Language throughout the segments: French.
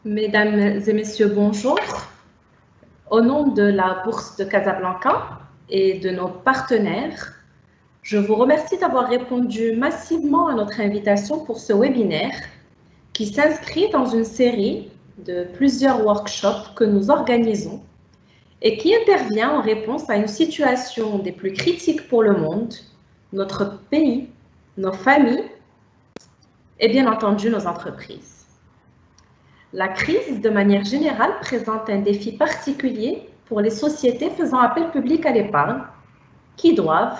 Mesdames et messieurs, bonjour. Au nom de la Bourse de Casablanca et de nos partenaires, je vous remercie d'avoir répondu massivement à notre invitation pour ce webinaire qui s'inscrit dans une série de plusieurs workshops que nous organisons et qui intervient en réponse à une situation des plus critiques pour le monde, notre pays, nos familles et bien entendu nos entreprises. La crise, de manière générale, présente un défi particulier pour les sociétés faisant appel public à l'épargne, qui doivent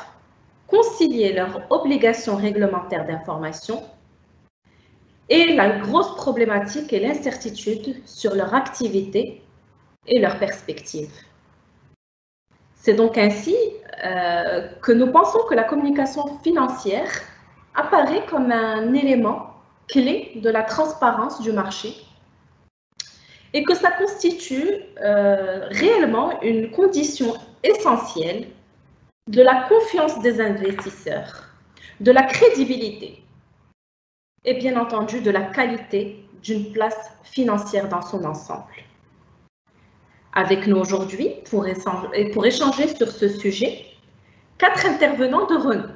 concilier leurs obligations réglementaires d'information et la grosse problématique est l'incertitude sur leur activité et leurs perspectives. C'est donc ainsi que nous pensons que la communication financière apparaît comme un élément clé de la transparence du marché et que ça constitue réellement une condition essentielle de la confiance des investisseurs, de la crédibilité et bien entendu de la qualité d'une place financière dans son ensemble. Avec nous aujourd'hui, pour échanger sur ce sujet, 4 intervenants de renom.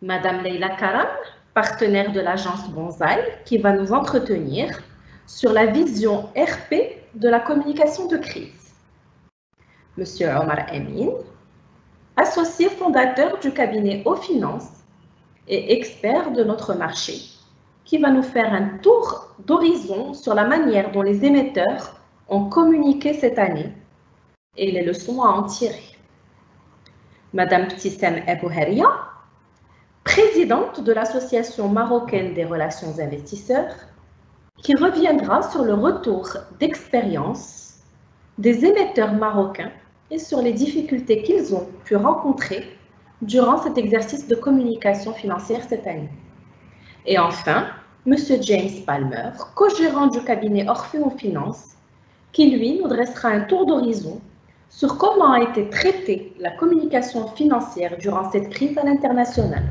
Madame Leila Karam, partenaire de l'agence Bonsaï, qui va nous entretenir sur la vision RP de la communication de crise. Monsieur Omar Amin, associé fondateur du cabinet Aux Finances et expert de notre marché, qui va nous faire un tour d'horizon sur la manière dont les émetteurs ont communiqué cette année et les leçons à en tirer. Madame Ptissem Ebouharia, présidente de l'Association marocaine des relations investisseurs, qui reviendra sur le retour d'expérience des émetteurs marocains et sur les difficultés qu'ils ont pu rencontrer durant cet exercice de communication financière cette année. Et enfin, M. James Palmer, co-gérant du cabinet Orpheon Finance, qui lui nous dressera un tour d'horizon sur comment a été traitée la communication financière durant cette crise à l'international.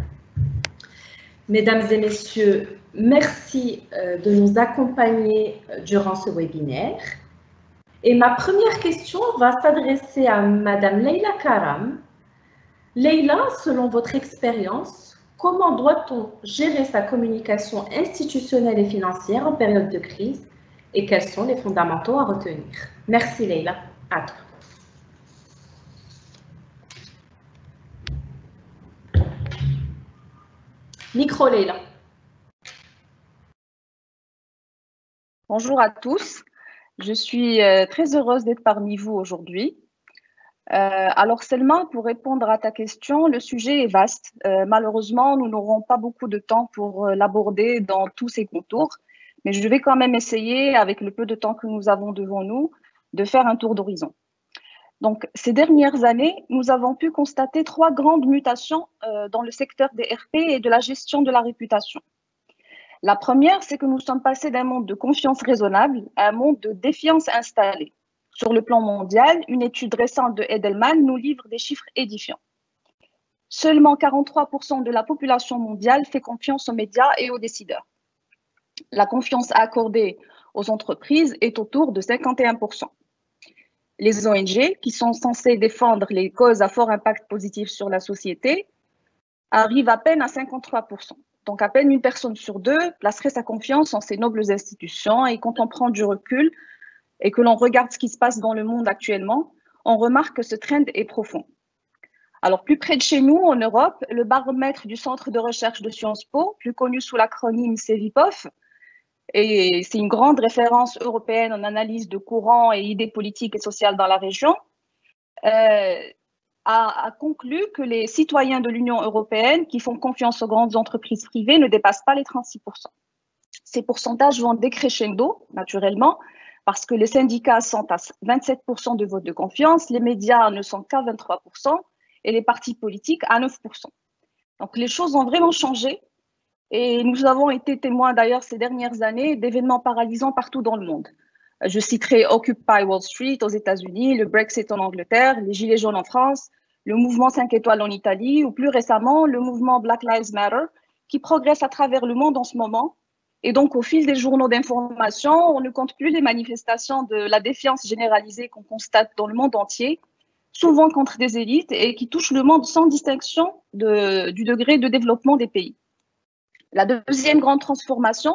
Mesdames et messieurs, merci de nous accompagner durant ce webinaire. Et ma première question va s'adresser à Madame Leila Karam. Leila, selon votre expérience, comment doit-on gérer sa communication institutionnelle et financière en période de crise et quels sont les fondamentaux à retenir? Merci Leila. À toi. Micro Leila. Bonjour à tous, je suis très heureuse d'être parmi vous aujourd'hui. Alors Selma, pour répondre à ta question, le sujet est vaste. Malheureusement, nous n'aurons pas beaucoup de temps pour l'aborder dans tous ses contours, mais je vais quand même essayer, avec le peu de temps que nous avons devant nous, de faire un tour d'horizon. Donc, ces dernières années, nous avons pu constater 3 grandes mutations dans le secteur des RP et de la gestion de la réputation. La première, c'est que nous sommes passés d'un monde de confiance raisonnable à un monde de défiance installée. Sur le plan mondial, une étude récente de Edelman nous livre des chiffres édifiants. Seulement 43% de la population mondiale fait confiance aux médias et aux décideurs. La confiance accordée aux entreprises est autour de 51%. Les ONG, qui sont censées défendre les causes à fort impact positif sur la société, arrivent à peine à 53%. Donc, à peine une personne sur 2 placerait sa confiance en ces nobles institutions. Et quand on prend du recul et que l'on regarde ce qui se passe dans le monde actuellement, on remarque que ce trend est profond. Alors, plus près de chez nous, en Europe, le baromètre du Centre de recherche de Sciences Po, plus connu sous l'acronyme CEVIPOF, et c'est une grande référence européenne en analyse de courants et idées politiques et sociales dans la région, a conclu que les citoyens de l'Union européenne qui font confiance aux grandes entreprises privées ne dépassent pas les 36%. Ces pourcentages vont décrescendo, naturellement, parce que les syndicats sont à 27% de vote de confiance, les médias ne sont qu'à 23% et les partis politiques à 9%. Donc les choses ont vraiment changé et nous avons été témoins d'ailleurs ces dernières années d'événements paralysants partout dans le monde. Je citerai Occupy Wall Street aux États-Unis, le Brexit en Angleterre, les Gilets jaunes en France, le mouvement 5 étoiles en Italie ou plus récemment le mouvement Black Lives Matter qui progresse à travers le monde en ce moment Et donc, au fil des journaux d'information, on ne compte plus les manifestations de la défiance généralisée qu'on constate dans le monde entier, souvent contre des élites et qui touchent le monde sans distinction du degré de développement des pays. La deuxième grande transformation,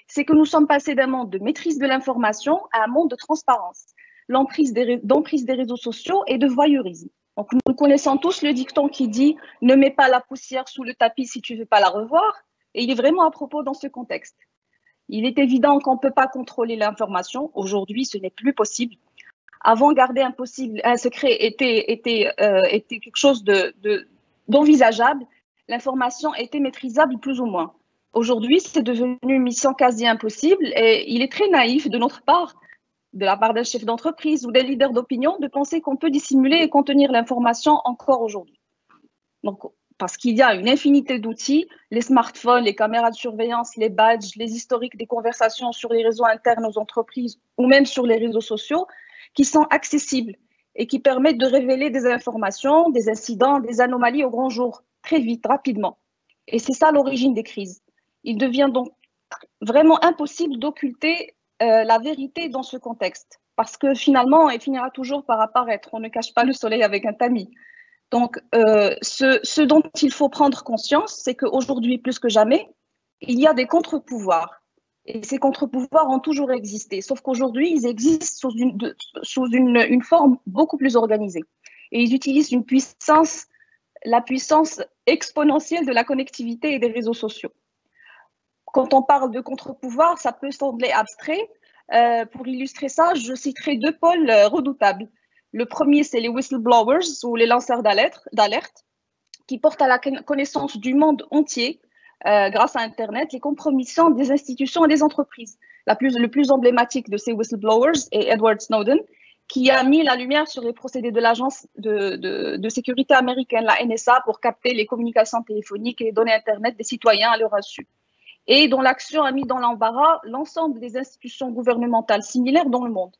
c'est que nous sommes passés d'un monde de maîtrise de l'information à un monde de transparence, d'emprise des réseaux sociaux et de voyeurisme. Donc, nous connaissons tous le dicton qui dit « Ne mets pas la poussière sous le tapis si tu ne veux pas la revoir », et il est vraiment à propos dans ce contexte. Il est évident qu'on ne peut pas contrôler l'information. Aujourd'hui, ce n'est plus possible. Avant, garder un secret était quelque chose d'envisageable. L'information était maîtrisable plus ou moins. Aujourd'hui, c'est devenu une mission quasi impossible et il est très naïf de notre part, de la part d'un chef d'entreprise ou d'un leader d'opinion, de penser qu'on peut dissimuler et contenir l'information encore aujourd'hui. Donc, parce qu'il y a une infinité d'outils, les smartphones, les caméras de surveillance, les badges, les historiques des conversations sur les réseaux internes aux entreprises ou même sur les réseaux sociaux qui sont accessibles et qui permettent de révéler des informations, des incidents, des anomalies au grand jour, très vite, rapidement. Et c'est ça l'origine des crises. Il devient donc vraiment impossible d'occulter la vérité dans ce contexte, parce que finalement, elle finira toujours par apparaître. On ne cache pas le soleil avec un tamis. Donc, ce dont il faut prendre conscience, c'est qu'aujourd'hui, plus que jamais, il y a des contre-pouvoirs. Et ces contre-pouvoirs ont toujours existé, sauf qu'aujourd'hui, ils existent sous une forme beaucoup plus organisée. Et ils utilisent la puissance exponentielle de la connectivité et des réseaux sociaux. Quand on parle de contre-pouvoir, ça peut sembler abstrait. Pour illustrer ça, je citerai deux pôles redoutables. Le premier, c'est les whistleblowers ou les lanceurs d'alerte qui portent à la connaissance du monde entier, grâce à Internet, les compromissions des institutions et des entreprises. Le plus emblématique de ces whistleblowers est Edward Snowden, qui a mis la lumière sur les procédés de l'agence de sécurité américaine, la NSA, pour capter les communications téléphoniques et les données Internet des citoyens à leur insu. Et dont l'action a mis dans l'embarras l'ensemble des institutions gouvernementales similaires dans le monde.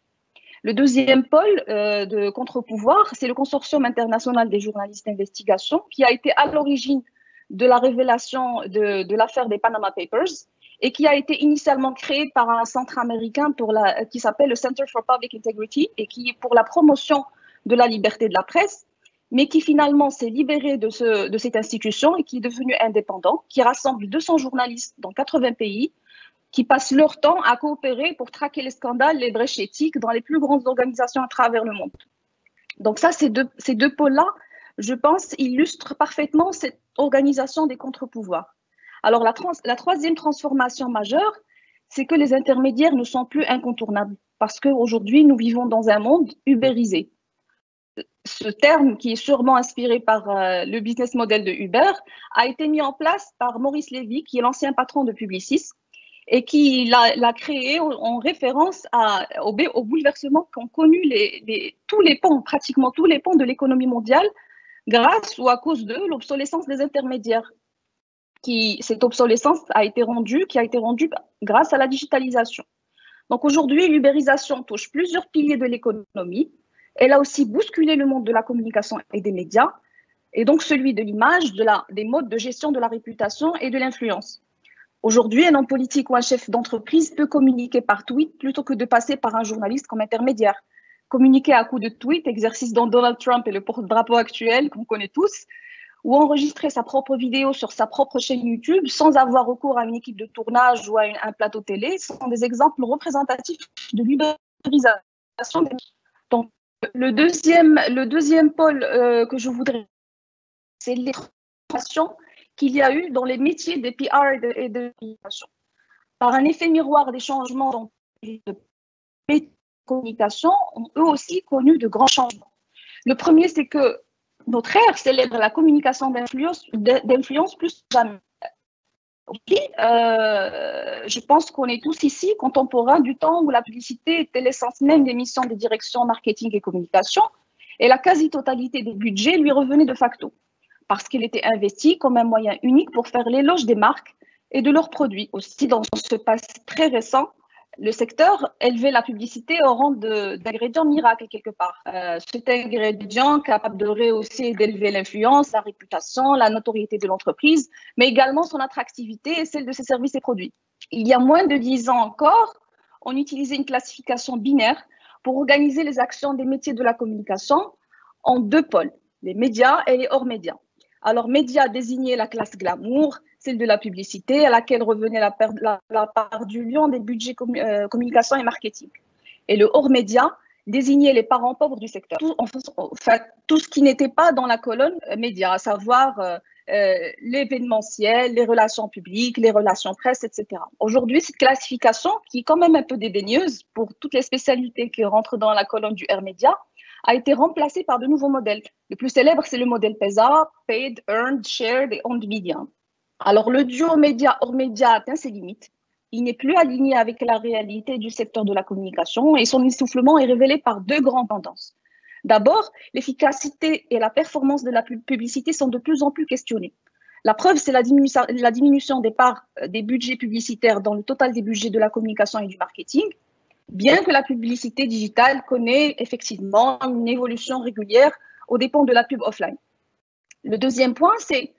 Le deuxième pôle de contre-pouvoir, c'est le Consortium international des journalistes d'investigation qui a été à l'origine de la révélation de l'affaire des Panama Papers et qui a été initialement créé par un centre américain qui s'appelle le Center for Public Integrity et qui est pour la promotion de la liberté de la presse, mais qui finalement s'est libéré de cette institution et qui est devenu indépendant, qui rassemble 200 journalistes dans 80 pays, qui passent leur temps à coopérer pour traquer les scandales, les brèches éthiques dans les plus grandes organisations à travers le monde. Donc ça, ces deux pôles-là, je pense, illustrent parfaitement cette organisation des contre-pouvoirs. Alors la troisième transformation majeure, c'est que les intermédiaires ne sont plus incontournables, parce qu'aujourd'hui, nous vivons dans un monde ubérisé. Ce terme, qui est sûrement inspiré par le business model de Uber, a été mis en place par Maurice Lévy, qui est l'ancien patron de Publicis, et qui l'a créé en référence au bouleversement qu'ont connu pratiquement tous les pans de l'économie mondiale, grâce ou à cause de l'obsolescence des intermédiaires. Cette obsolescence a été rendue grâce à la digitalisation. Donc aujourd'hui, l'ubérisation touche plusieurs piliers de l'économie. Elle a aussi bousculé le monde de la communication et des médias, et donc celui de l'image, des modes de gestion de la réputation et de l'influence. Aujourd'hui, un homme politique ou un chef d'entreprise peut communiquer par tweet plutôt que de passer par un journaliste comme intermédiaire. Communiquer à coups de tweet, exercice dont Donald Trump est le porte-drapeau actuel, qu'on connaît tous, ou enregistrer sa propre vidéo sur sa propre chaîne YouTube sans avoir recours à une équipe de tournage ou à un plateau télé, sont des exemples représentatifs de l'ubérisation. Donc, le deuxième pôle que je voudrais, c'est les transformations qu'il y a eu dans les métiers des PR et de communication. Par un effet miroir des changements dans les communications, ont eux aussi connu de grands changements. Le premier, c'est que notre ère célèbre la communication d'influence plus que jamais. Je pense qu'on est tous ici contemporains du temps où la publicité était l'essence même des missions des directions marketing et communication, et la quasi-totalité des budgets lui revenait de facto, parce qu'il était investi comme un moyen unique pour faire l'éloge des marques et de leurs produits. Aussi, dans ce passé très récent, le secteur élevait la publicité au rang d'ingrédient miracle quelque part. Cet ingrédient capable de rehausser et d'élever l'influence, la réputation, la notoriété de l'entreprise, mais également son attractivité et celle de ses services et produits. Il y a moins de 10 ans encore, on utilisait une classification binaire pour organiser les actions des métiers de la communication en deux pôles, les médias et les hors-médias. Alors, médias désignait la classe glamour, celle de la publicité, à laquelle revenait la part du lion des budgets communication et marketing. Et le hors-média désignait les parents pauvres du secteur. Tout ce qui n'était pas dans la colonne médias, à savoir l'événementiel, les relations publiques, les relations presse, etc. Aujourd'hui, cette classification, qui est quand même un peu dédaigneuse pour toutes les spécialités qui rentrent dans la colonne du R-Média, a été remplacée par de nouveaux modèles. Le plus célèbre, c'est le modèle PESA, Paid, Earned, Shared et Owned Media. Alors, le duo média-hors-média atteint ses limites. Il n'est plus aligné avec la réalité du secteur de la communication et son essoufflement est révélé par deux grandes tendances. D'abord, l'efficacité et la performance de la publicité sont de plus en plus questionnées. La preuve, c'est la diminution des parts des budgets publicitaires dans le total des budgets de la communication et du marketing, bien que la publicité digitale connaît effectivement une évolution régulière aux dépens de la pub offline. Le deuxième point, c'est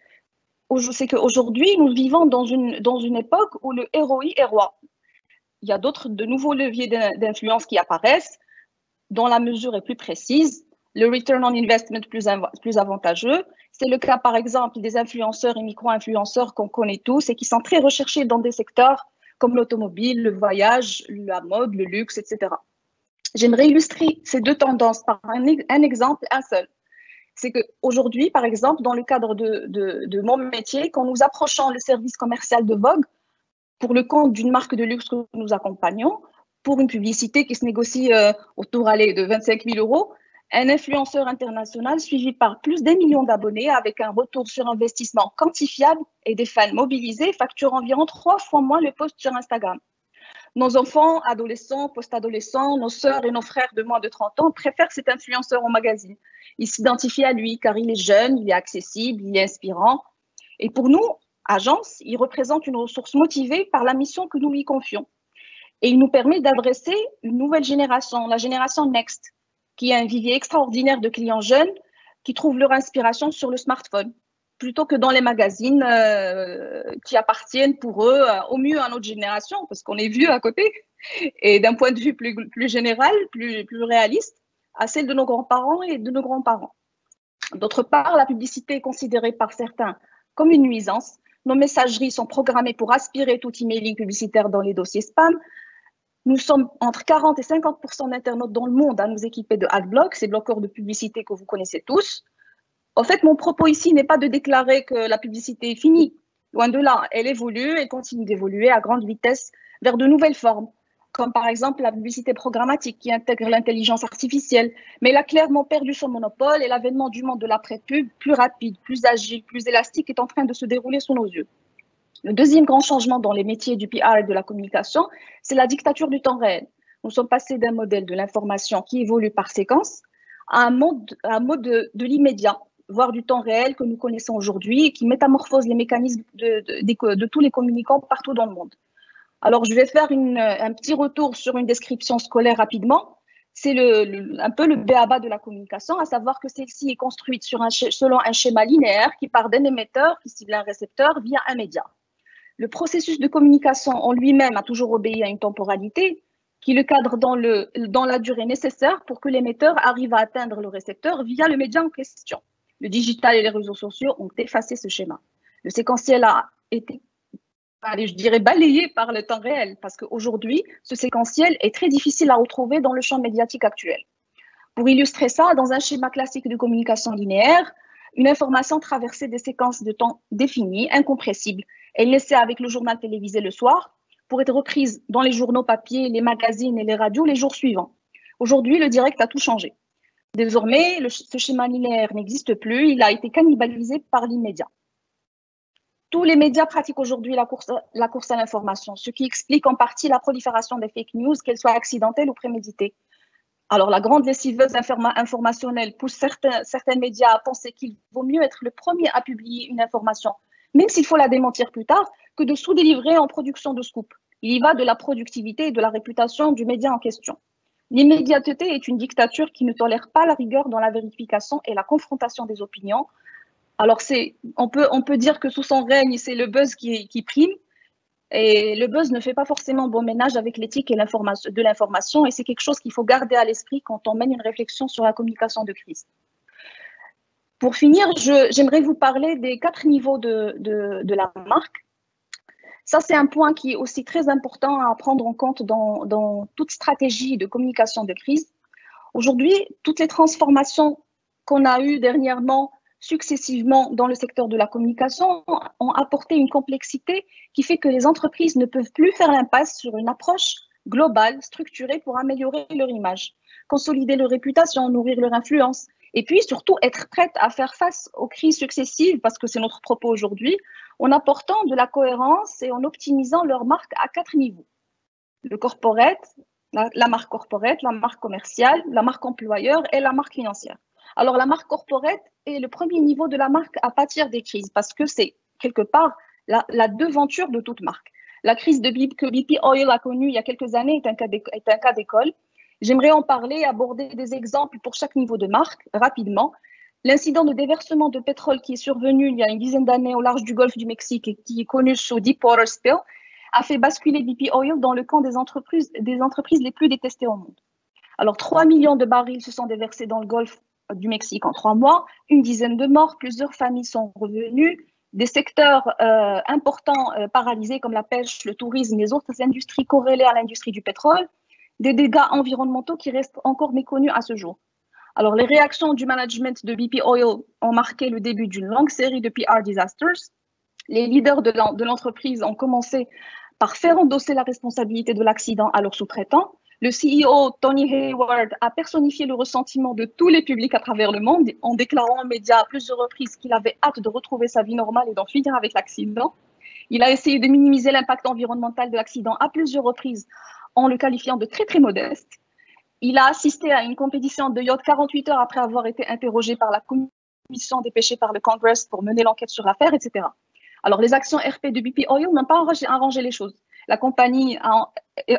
qu'aujourd'hui, nous vivons dans une époque où le ROI est roi. Il y a de nouveaux leviers d'influence qui apparaissent, dont la mesure est plus précise, le return on investment plus avantageux. C'est le cas, par exemple, des influenceurs et micro-influenceurs qu'on connaît tous et qui sont très recherchés dans des secteurs comme l'automobile, le voyage, la mode, le luxe, etc. J'aimerais illustrer ces deux tendances par un exemple, un seul. C'est qu'aujourd'hui, par exemple, dans le cadre de mon métier, quand nous approchons le service commercial de Vogue, pour le compte d'une marque de luxe que nous accompagnons, pour une publicité qui se négocie autour de 25 000 €, un influenceur international suivi par plus d'1 million d'abonnés avec un retour sur investissement quantifiable et des fans mobilisés facture environ 3 fois moins le post sur Instagram. Nos enfants, adolescents, post-adolescents, nos sœurs et nos frères de moins de 30 ans préfèrent cet influenceur au magazine. Ils s'identifient à lui car il est jeune, il est accessible, il est inspirant. Et pour nous, agence, il représente une ressource motivée par la mission que nous lui confions. Et il nous permet d'adresser une nouvelle génération, la génération Next, qui a un vivier extraordinaire de clients jeunes qui trouvent leur inspiration sur le smartphone, plutôt que dans les magazines qui appartiennent pour eux au mieux à notre génération, parce qu'on est vieux à côté, et d'un point de vue plus général, plus réaliste, à celle de nos grands-parents et de nos grands-parents. D'autre part, la publicité est considérée par certains comme une nuisance. Nos messageries sont programmées pour aspirer tout emailing publicitaire dans les dossiers spam. Nous sommes entre 40 et 50% d'internautes dans le monde à nous équiper de AdBlock, ces bloqueurs de publicité que vous connaissez tous. En fait, mon propos ici n'est pas de déclarer que la publicité est finie. Loin de là, elle évolue et continue d'évoluer à grande vitesse vers de nouvelles formes, comme par exemple la publicité programmatique qui intègre l'intelligence artificielle. Mais elle a clairement perdu son monopole et l'avènement du monde de l'après-pub, plus rapide, plus agile, plus élastique, est en train de se dérouler sous nos yeux. Le deuxième grand changement dans les métiers du PR et de la communication, c'est la dictature du temps réel. Nous sommes passés d'un modèle de l'information qui évolue par séquence à un mode de l'immédiat, voire du temps réel que nous connaissons aujourd'hui et qui métamorphose les mécanismes de tous les communicants partout dans le monde. Alors, je vais faire un petit retour sur une description scolaire rapidement. C'est un peu le b.a.-ba de la communication, à savoir que celle-ci est construite selon un schéma linéaire qui part d'un émetteur qui cible un récepteur via un média. Le processus de communication en lui-même a toujours obéi à une temporalité qui le cadre dans la durée nécessaire pour que l'émetteur arrive à atteindre le récepteur via le média en question. Le digital et les réseaux sociaux ont effacé ce schéma. Le séquentiel a été, je dirais, balayé par le temps réel parce qu'aujourd'hui, ce séquentiel est très difficile à retrouver dans le champ médiatique actuel. Pour illustrer ça, dans un schéma classique de communication linéaire, une information traversait des séquences de temps définies, incompressibles. Elle naissait avec le journal télévisé le soir pour être reprise dans les journaux papier, les magazines et les radios les jours suivants. Aujourd'hui, le direct a tout changé. Désormais, ce schéma linéaire n'existe plus, il a été cannibalisé par l'immédiat. Tous les médias pratiquent aujourd'hui la course à l'information, ce qui explique en partie la prolifération des fake news, qu'elles soient accidentelles ou préméditées. Alors, la grande lessiveuse informationnelle pousse certains médias à penser qu'il vaut mieux être le premier à publier une information, même s'il faut la démentir plus tard, que de sous-délivrer en production de scoop. Il y va de la productivité et de la réputation du média en question. L'immédiateté est une dictature qui ne tolère pas la rigueur dans la vérification et la confrontation des opinions. Alors, on peut dire que sous son règne, c'est le buzz qui prime. Et le buzz ne fait pas forcément bon ménage avec l'éthique et de l'information, et c'est quelque chose qu'il faut garder à l'esprit quand on mène une réflexion sur la communication de crise. Pour finir, j'aimerais vous parler des 4 niveaux de la marque. Ça, c'est un point qui est aussi très important à prendre en compte dans toute stratégie de communication de crise. Aujourd'hui, toutes les transformations qu'on a eues dernièrement, successivement dans le secteur de la communication, ont apporté une complexité qui fait que les entreprises ne peuvent plus faire l'impasse sur une approche globale, structurée pour améliorer leur image, consolider leur réputation, nourrir leur influence, et puis surtout être prête à faire face aux crises successives, parce que c'est notre propos aujourd'hui, en apportant de la cohérence et en optimisant leur marque à 4 niveaux. Le corporate, la marque corporate, la marque commerciale, la marque employeur et la marque financière. Alors, la marque corporate est le premier niveau de la marque à pâtir des crises parce que c'est quelque part la devanture de toute marque. La crise que BP Oil a connue il y a quelques années est un cas d'école. J'aimerais en parler, aborder des exemples pour chaque niveau de marque rapidement. L'incident de déversement de pétrole qui est survenu il y a une dizaine d'années au large du golfe du Mexique et qui est connu sous Deepwater Spill a fait basculer BP Oil dans le camp des entreprises les plus détestées au monde. Alors, 3 millions de barils se sont déversés dans le golfe du Mexique en 3 mois, une dizaine de morts, plusieurs familles sont revenues, des secteurs importants paralysés comme la pêche, le tourisme, les autres industries corrélées à l'industrie du pétrole, des dégâts environnementaux qui restent encore méconnus à ce jour. Alors, les réactions du management de BP Oil ont marqué le début d'une longue série de PR disasters. Les leaders de l'entreprise ont commencé par faire endosser la responsabilité de l'accident à leurs sous-traitants. Le CEO, Tony Hayward, a personnifié le ressentiment de tous les publics à travers le monde en déclarant aux médias à plusieurs reprises qu'il avait hâte de retrouver sa vie normale et d'en finir avec l'accident. Il a essayé de minimiser l'impact environnemental de l'accident à plusieurs reprises en le qualifiant de très, très modeste. Il a assisté à une compétition de yacht 48 heures après avoir été interrogé par la commission dépêchée par le Congress pour mener l'enquête sur l'affaire, etc. Alors, les actions RP de BP Oil n'ont pas arrangé les choses. La compagnie a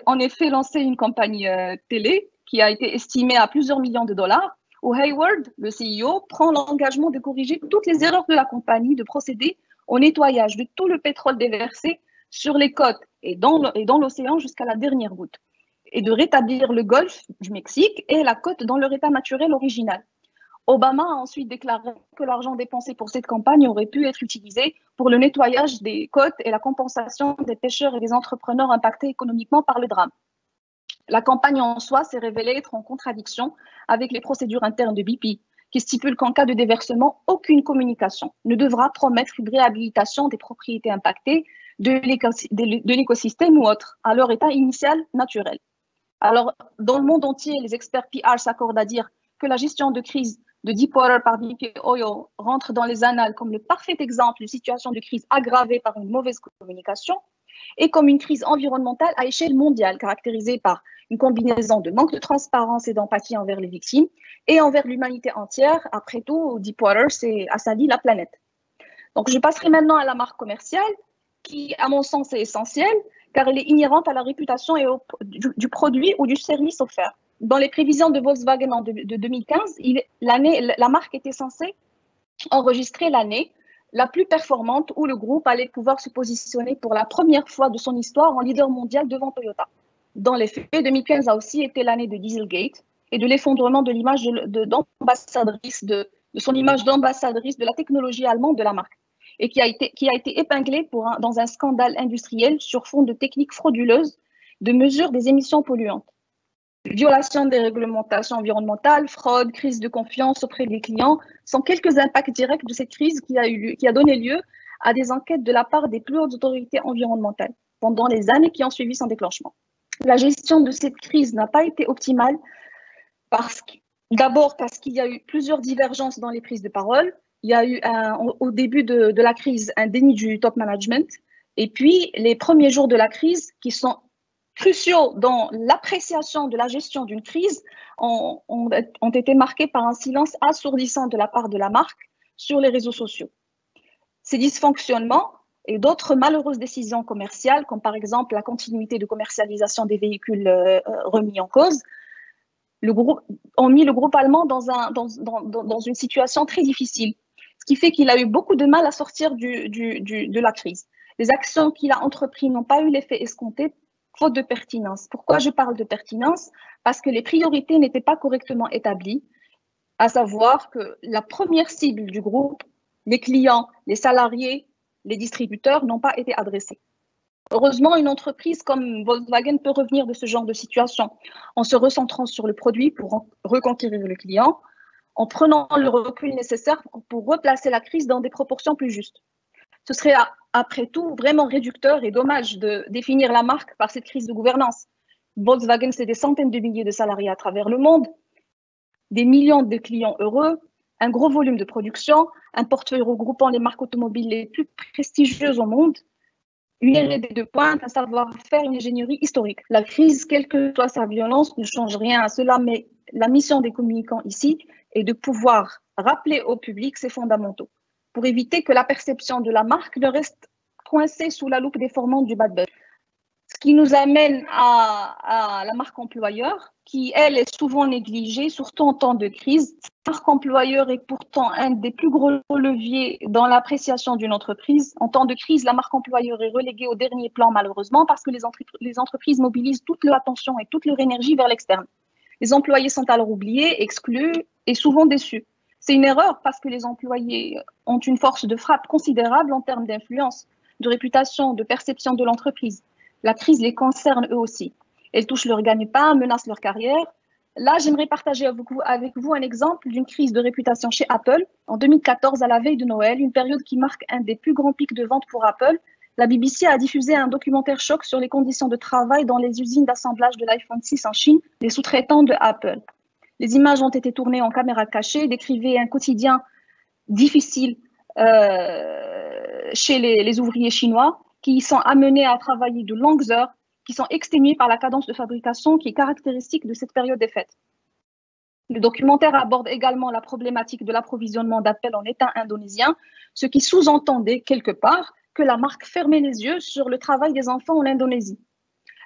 en effet lancé une campagne télé qui a été estimée à plusieurs millions de dollars, où Hayward, le CEO, prend l'engagement de corriger toutes les erreurs de la compagnie, de procéder au nettoyage de tout le pétrole déversé sur les côtes et dans l'océan jusqu'à la dernière goutte, et de rétablir le golfe du Mexique et la côte dans leur état naturel original. Obama a ensuite déclaré que l'argent dépensé pour cette campagne aurait pu être utilisé pour le nettoyage des côtes et la compensation des pêcheurs et des entrepreneurs impactés économiquement par le drame. La campagne en soi s'est révélée être en contradiction avec les procédures internes de BP, qui stipulent qu'en cas de déversement, aucune communication ne devra promettre une réhabilitation des propriétés impactées de l'écosystème ou autre, à leur état initial naturel. Alors, dans le monde entier, les experts PR s'accordent à dire que la gestion de crise de Deepwater par BP Oil rentre dans les annales comme le parfait exemple d'une situation de crise aggravée par une mauvaise communication et comme une crise environnementale à échelle mondiale caractérisée par une combinaison de manque de transparence et d'empathie envers les victimes et envers l'humanité entière. Après tout, Deepwater, c'est assali la planète. Donc, je passerai maintenant à la marque commerciale qui, à mon sens, est essentielle car elle est inhérente à la réputation du produit ou du service offert. Dans les prévisions de Volkswagen de 2015, la marque était censée enregistrer l'année la plus performante où le groupe allait pouvoir se positionner pour la première fois de son histoire en leader mondial devant Toyota. Dans les faits, 2015 a aussi été l'année de Dieselgate et de l'effondrement de l'image d'ambassadrice de son image d'ambassadrice de la technologie allemande de la marque, et qui a été épinglée dans un scandale industriel sur fond de techniques frauduleuses de mesure des émissions polluantes. Violation des réglementations environnementales, fraude, crise de confiance auprès des clients sont quelques impacts directs de cette crise qui a donné lieu à des enquêtes de la part des plus hautes autorités environnementales pendant les années qui ont suivi son déclenchement. La gestion de cette crise n'a pas été optimale d'abord parce qu'il y a eu plusieurs divergences dans les prises de parole. Il y a eu au début de la crise un déni du top management et puis les premiers jours de la crise qui sont cruciaux dans l'appréciation de la gestion d'une crise ont été marqués par un silence assourdissant de la part de la marque sur les réseaux sociaux. Ces dysfonctionnements et d'autres malheureuses décisions commerciales, comme par exemple la continuité de commercialisation des véhicules remis en cause, ont mis le groupe allemand dans une situation très difficile, ce qui fait qu'il a eu beaucoup de mal à sortir de la crise. Les actions qu'il a entreprises n'ont pas eu l'effet escompté, faute de pertinence. Pourquoi je parle de pertinence? Parce que les priorités n'étaient pas correctement établies, à savoir que la première cible du groupe, les clients, les salariés, les distributeurs, n'ont pas été adressés. Heureusement, une entreprise comme Volkswagen peut revenir de ce genre de situation en se recentrant sur le produit pour reconquérir le client, en prenant le recul nécessaire pour replacer la crise dans des proportions plus justes. Ce serait après tout vraiment réducteur et dommage de définir la marque par cette crise de gouvernance. Volkswagen, c'est des centaines de milliers de salariés à travers le monde, des millions de clients heureux, un gros volume de production, un portefeuille regroupant les marques automobiles les plus prestigieuses au monde, une R&D de pointe, un savoir-faire, une ingénierie historique. La crise, quelle que soit sa violence, ne change rien à cela, mais la mission des communicants ici est de pouvoir rappeler au public ses fondamentaux pour éviter que la perception de la marque ne reste coincée sous la loupe déformante du bad buzz. Ce qui nous amène à la marque employeur, qui, elle, est souvent négligée, surtout en temps de crise. La marque employeur est pourtant un des plus gros leviers dans l'appréciation d'une entreprise. En temps de crise, la marque employeur est reléguée au dernier plan, malheureusement, parce que les entreprises mobilisent toute leur attention et toute leur énergie vers l'externe. Les employés sont alors oubliés, exclus et souvent déçus. C'est une erreur parce que les employés ont une force de frappe considérable en termes d'influence, de réputation, de perception de l'entreprise. La crise les concerne eux aussi. Elle touche leur gagne-pain, menace leur carrière. Là, j'aimerais partager avec vous un exemple d'une crise de réputation chez Apple. En 2014, à la veille de Noël, une période qui marque un des plus grands pics de vente pour Apple, la BBC a diffusé un documentaire choc sur les conditions de travail dans les usines d'assemblage de l'iPhone 6 en Chine, les sous-traitants de Apple. Les images ont été tournées en caméra cachée, décrivaient un quotidien difficile chez les ouvriers chinois qui sont amenés à travailler de longues heures, qui sont exténués par la cadence de fabrication qui est caractéristique de cette période des fêtes. Le documentaire aborde également la problématique de l'approvisionnement d'Apple en état indonésien, ce qui sous-entendait quelque part que la marque fermait les yeux sur le travail des enfants en Indonésie.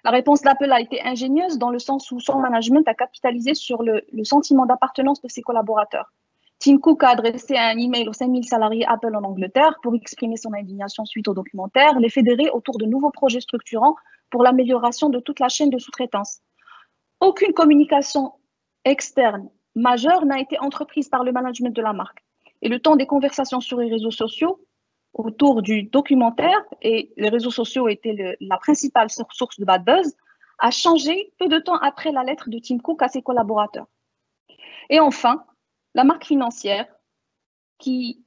La réponse d'Apple a été ingénieuse dans le sens où son management a capitalisé sur le sentiment d'appartenance de ses collaborateurs. Tim Cook a adressé un email aux 5000 salariés Apple en Angleterre pour exprimer son indignation suite au documentaire, les fédérer autour de nouveaux projets structurants pour l'amélioration de toute la chaîne de sous-traitance. Aucune communication externe majeure n'a été entreprise par le management de la marque. Et le temps des conversations sur les réseaux sociaux autour du documentaire, et les réseaux sociaux étaient la principale source de bad buzz, a changé peu de temps après la lettre de Tim Cook à ses collaborateurs. Et enfin, la marque financière qui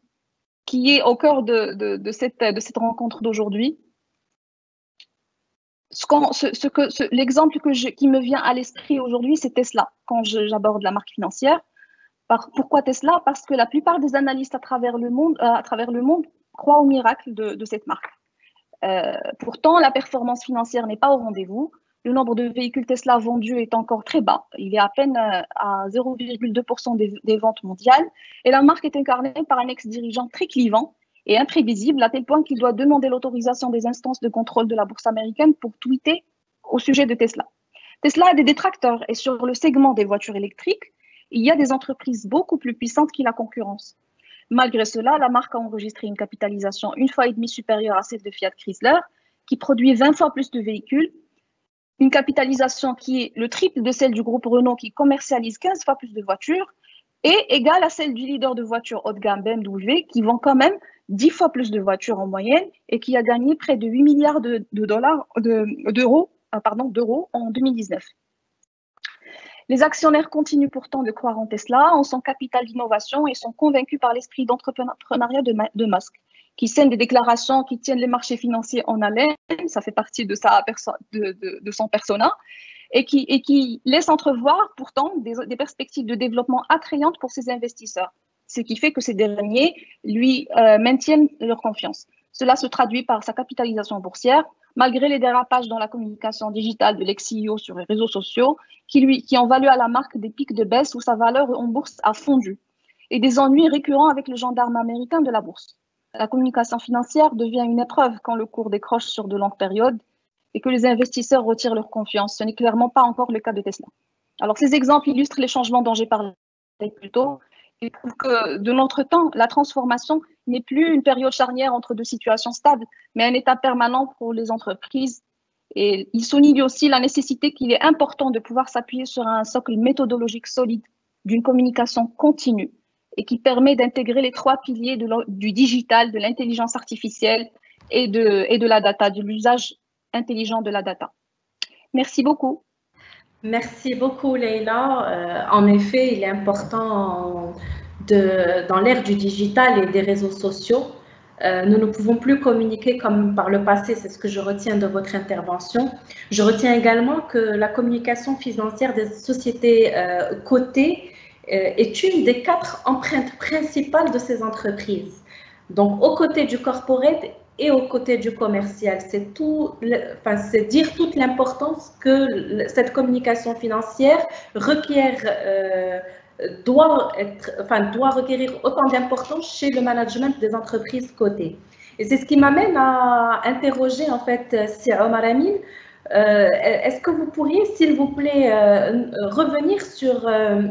est au cœur de cette rencontre d'aujourd'hui. L'exemple qui me vient à l'esprit aujourd'hui, c'est Tesla, quand j'aborde la marque financière. Pourquoi Tesla? Parce que la plupart des analystes à travers le monde croient au miracle de cette marque. Pourtant, la performance financière n'est pas au rendez-vous. Le nombre de véhicules Tesla vendus est encore très bas. Il est à peine à 0,2% des ventes mondiales. Et la marque est incarnée par un ex-dirigeant très clivant et imprévisible, à tel point qu'il doit demander l'autorisation des instances de contrôle de la bourse américaine pour tweeter au sujet de Tesla. Tesla a des détracteurs et sur le segment des voitures électriques, il y a des entreprises beaucoup plus puissantes qui la concurrence. Malgré cela, la marque a enregistré une capitalisation 1,5 fois supérieure à celle de Fiat Chrysler, qui produit 20 fois plus de véhicules, une capitalisation qui est le triple de celle du groupe Renault qui commercialise 15 fois plus de voitures et égale à celle du leader de voitures haut de gamme BMW qui vend quand même 10 fois plus de voitures en moyenne et qui a gagné près de 8 milliards d'euros en 2019. Les actionnaires continuent pourtant de croire en Tesla, en son capital d'innovation et sont convaincus par l'esprit d'entrepreneuriat de Musk, qui scène des déclarations qui tiennent les marchés financiers en haleine, ça fait partie de son persona, et qui laisse entrevoir pourtant des perspectives de développement attrayantes pour ses investisseurs, ce qui fait que ces derniers lui maintiennent leur confiance. Cela se traduit par sa capitalisation boursière, malgré les dérapages dans la communication digitale de l'ex-CEO sur les réseaux sociaux, qui ont valu à la marque des pics de baisse où sa valeur en bourse a fondu, et des ennuis récurrents avec le gendarme américain de la bourse. La communication financière devient une épreuve quand le cours décroche sur de longues périodes et que les investisseurs retirent leur confiance. Ce n'est clairement pas encore le cas de Tesla. Alors, ces exemples illustrent les changements dont j'ai parlé plus tôt et prouvent que de notre temps, la transformation n'est plus une période charnière entre deux situations stables, mais un état permanent pour les entreprises. Et il souligne aussi la nécessité qu'il est important de pouvoir s'appuyer sur un socle méthodologique solide, d'une communication continue et qui permet d'intégrer les trois piliers du digital, de l'intelligence artificielle et de la data, de l'usage intelligent de la data. Merci beaucoup. Merci beaucoup, Leïla. En effet, il est important dans l'ère du digital et des réseaux sociaux, nous ne pouvons plus communiquer comme par le passé, c'est ce que je retiens de votre intervention. Je retiens également que la communication financière des sociétés cotées est une des 4 empreintes principales de ces entreprises. Donc, aux côtés du corporate et aux côtés du commercial, c'est dire toute l'importance que cette communication financière doit requérir autant d'importance chez le management des entreprises cotées. Et c'est ce qui m'amène à interroger en fait Omar Amin. Est-ce que vous pourriez, s'il vous plaît, revenir sur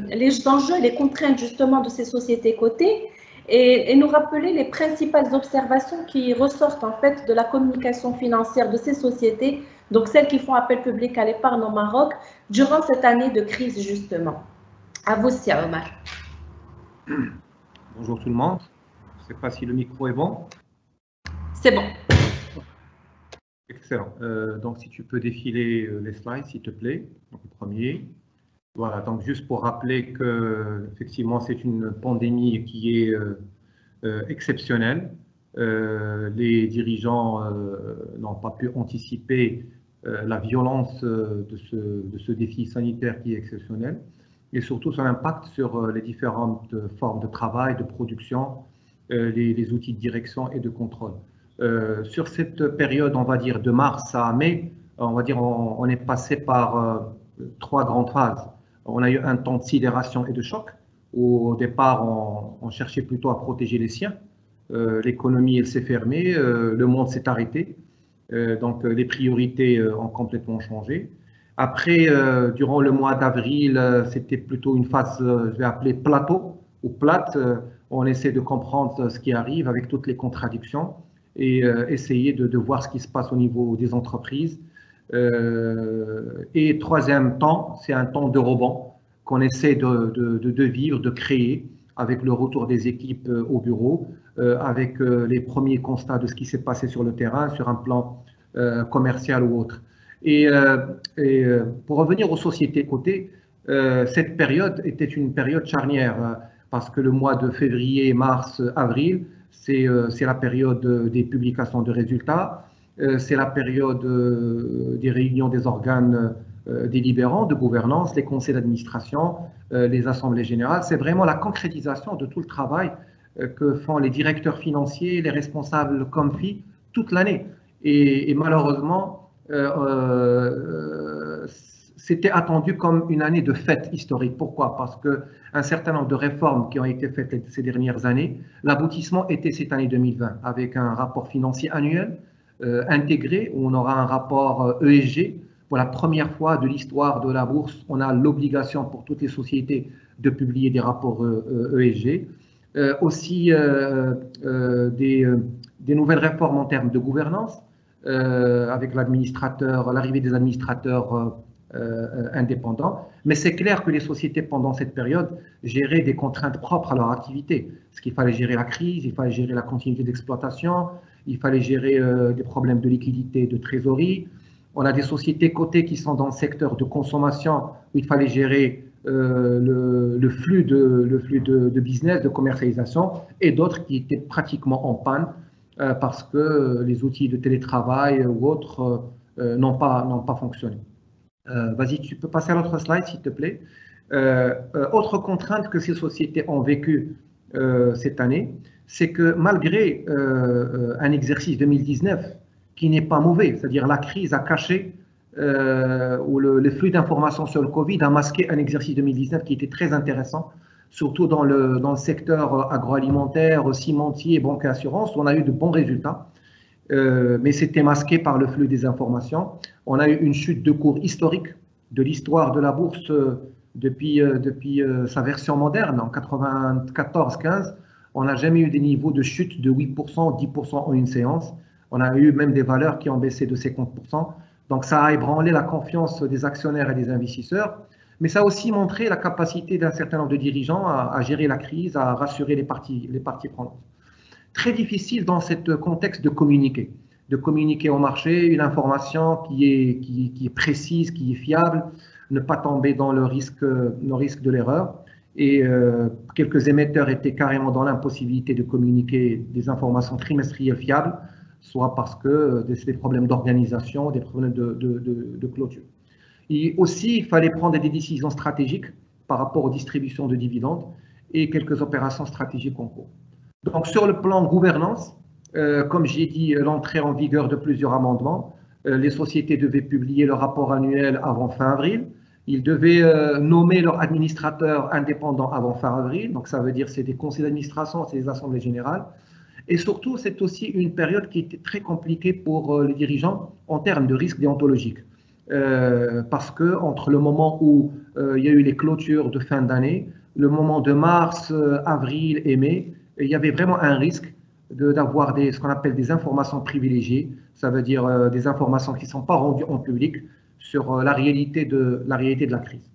les enjeux et les contraintes justement de ces sociétés cotées et nous rappeler les principales observations qui ressortent en fait de la communication financière de ces sociétés, donc celles qui font appel public à l'épargne au Maroc, durant cette année de crise justement. À vous, Sia Omar. Bonjour tout le monde. Je ne sais pas si le micro est bon. C'est bon. Excellent. Donc, si tu peux défiler les slides, s'il te plaît. Donc, le premier. Voilà. Donc, juste pour rappeler que, effectivement, c'est une pandémie qui est exceptionnelle. Les dirigeants n'ont pas pu anticiper la violence de ce défi sanitaire qui est exceptionnel, et surtout son impact sur les différentes formes de travail, de production, les outils de direction et de contrôle. Sur cette période, on va dire de mars à mai, on est passé par 3 grandes phases. On a eu un temps de sidération et de choc, où au départ, on cherchait plutôt à protéger les siens. L'économie, elle s'est fermée, le monde s'est arrêté, donc les priorités ont complètement changé. Après, durant le mois d'avril, c'était plutôt une phase, je vais appeler plateau ou plate. On essaie de comprendre ce qui arrive avec toutes les contradictions et essayer de voir ce qui se passe au niveau des entreprises. Et troisième temps, c'est un temps de rebond qu'on essaie de vivre, de créer avec le retour des équipes au bureau, avec les premiers constats de ce qui s'est passé sur le terrain, sur un plan commercial ou autre. Et pour revenir aux sociétés cotées, cette période était une période charnière parce que le mois de février, mars, avril, c'est la période des publications de résultats, c'est la période des réunions des organes délibérants, de gouvernance, les conseils d'administration, les assemblées générales. C'est vraiment la concrétisation de tout le travail que font les directeurs financiers, les responsables Comfi toute l'année. Et malheureusement, c'était attendu comme une année de fête historique. Pourquoi? Parce qu'un certain nombre de réformes qui ont été faites ces dernières années, l'aboutissement était cette année 2020, avec un rapport financier annuel intégré, où on aura un rapport ESG. Pour la première fois de l'histoire de la bourse, on a l'obligation pour toutes les sociétés de publier des rapports ESG. Aussi des nouvelles réformes en termes de gouvernance, avec l'arrivée des administrateurs indépendants. Mais c'est clair que les sociétés, pendant cette période, géraient des contraintes propres à leur activité. Parce qu'il fallait gérer la crise, il fallait gérer la continuité d'exploitation, il fallait gérer des problèmes de liquidité, de trésorerie. On a des sociétés cotées qui sont dans le secteur de consommation, où il fallait gérer le flux de business, de commercialisation, et d'autres qui étaient pratiquement en panne parce que les outils de télétravail ou autres n'ont pas fonctionné. Vas-y, tu peux passer à l'autre slide, s'il te plaît. Autre contrainte que ces sociétés ont vécue cette année, c'est que malgré un exercice 2019 qui n'est pas mauvais, c'est-à-dire la crise a caché ou le flux d'informations sur le Covid a masqué un exercice 2019 qui était très intéressant, surtout dans le secteur agroalimentaire, cimentier, banque et assurance, où on a eu de bons résultats. Mais c'était masqué par le flux des informations. On a eu une chute de cours historique de l'histoire de la bourse depuis sa version moderne, en 94-15. On n'a jamais eu des niveaux de chute de 8%, 10% en une séance. On a eu même des valeurs qui ont baissé de 50%. Donc ça a ébranlé la confiance des actionnaires et des investisseurs. Mais ça a aussi montré la capacité d'un certain nombre de dirigeants à gérer la crise, à rassurer les parties prenantes. Très difficile dans ce contexte de communiquer au marché une information qui est précise, qui est fiable, ne pas tomber dans le risque de l'erreur. Et quelques émetteurs étaient carrément dans l'impossibilité de communiquer des informations trimestrielles fiables, soit parce que c'est des problèmes d'organisation, des problèmes de clôture. Et aussi, il fallait prendre des décisions stratégiques par rapport aux distributions de dividendes et quelques opérations stratégiques en cours. Donc, sur le plan gouvernance, comme j'ai dit, l'entrée en vigueur de plusieurs amendements, les sociétés devaient publier leur rapport annuel avant fin avril. Ils devaient nommer leur administrateur indépendant avant fin avril. Donc, ça veut dire que c'est des conseils d'administration, c'est des assemblées générales. Et surtout, c'est aussi une période qui était très compliquée pour les dirigeants en termes de risque déontologique. Parce que entre le moment où il y a eu les clôtures de fin d'année, le moment de mars, avril et mai, il y avait vraiment un risque d'avoir ce qu'on appelle des informations privilégiées. Ça veut dire des informations qui ne sont pas rendues en public sur la réalité de la crise.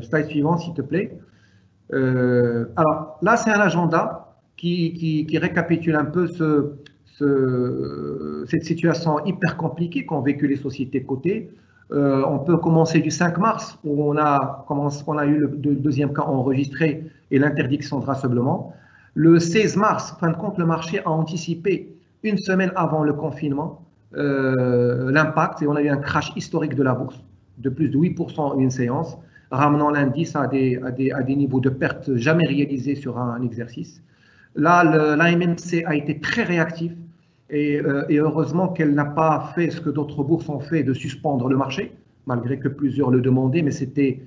Slide suivant, s'il te plaît. Alors là, c'est un agenda qui récapitule un peu cette situation hyper compliquée qu'ont vécu les sociétés cotées. On peut commencer du 5 mars, où on a eu le deuxième cas enregistré et l'interdiction de rassemblement. Le 16 mars, en fin de compte, le marché a anticipé une semaine avant le confinement l'impact et on a eu un crash historique de la bourse de plus de 8% en une séance, ramenant l'indice à des niveaux de perte jamais réalisés sur un exercice. Là, l'AMMC a été très réactif et heureusement qu'elle n'a pas fait ce que d'autres bourses ont fait, de suspendre le marché, malgré que plusieurs le demandaient, mais c'était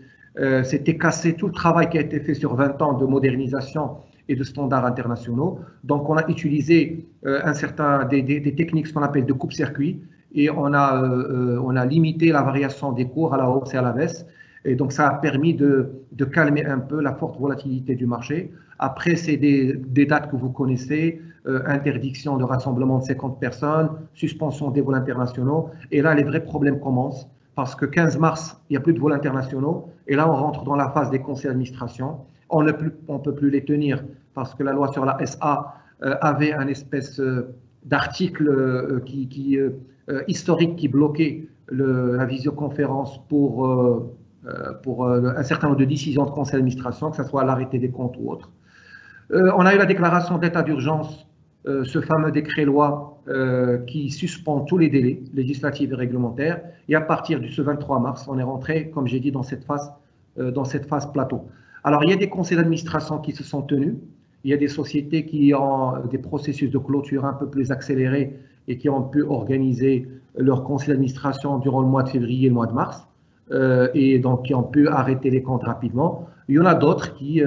cassé tout le travail qui a été fait sur 20 ans de modernisation et de standards internationaux. Donc, on a utilisé des techniques, ce qu'on appelle de coupe-circuit, et on a limité la variation des cours à la hausse et à la baisse. Et donc, ça a permis de calmer un peu la forte volatilité du marché. Après, c'est des dates que vous connaissez, interdiction de rassemblement de 50 personnes, suspension des vols internationaux. Et là, les vrais problèmes commencent, parce que 15 mars, il n'y a plus de vols internationaux. Et là, on rentre dans la phase des conseils d'administration. On ne peut plus les tenir parce que la loi sur la SA avait un espèce d'article historique qui bloquait la visioconférence pour un certain nombre de décisions de conseil d'administration, que ce soit l'arrêté des comptes ou autre. On a eu la déclaration d'état d'urgence, ce fameux décret-loi qui suspend tous les délais législatifs et réglementaires. Et à partir de ce 23 mars, on est rentré, comme j'ai dit, dans cette phase plateau. Alors, il y a des conseils d'administration qui se sont tenus. Il y a des sociétés qui ont des processus de clôture un peu plus accélérés et qui ont pu organiser leur conseil d'administration durant le mois de février et le mois de mars. Et donc qui ont pu arrêter les comptes rapidement. Il y en a d'autres qui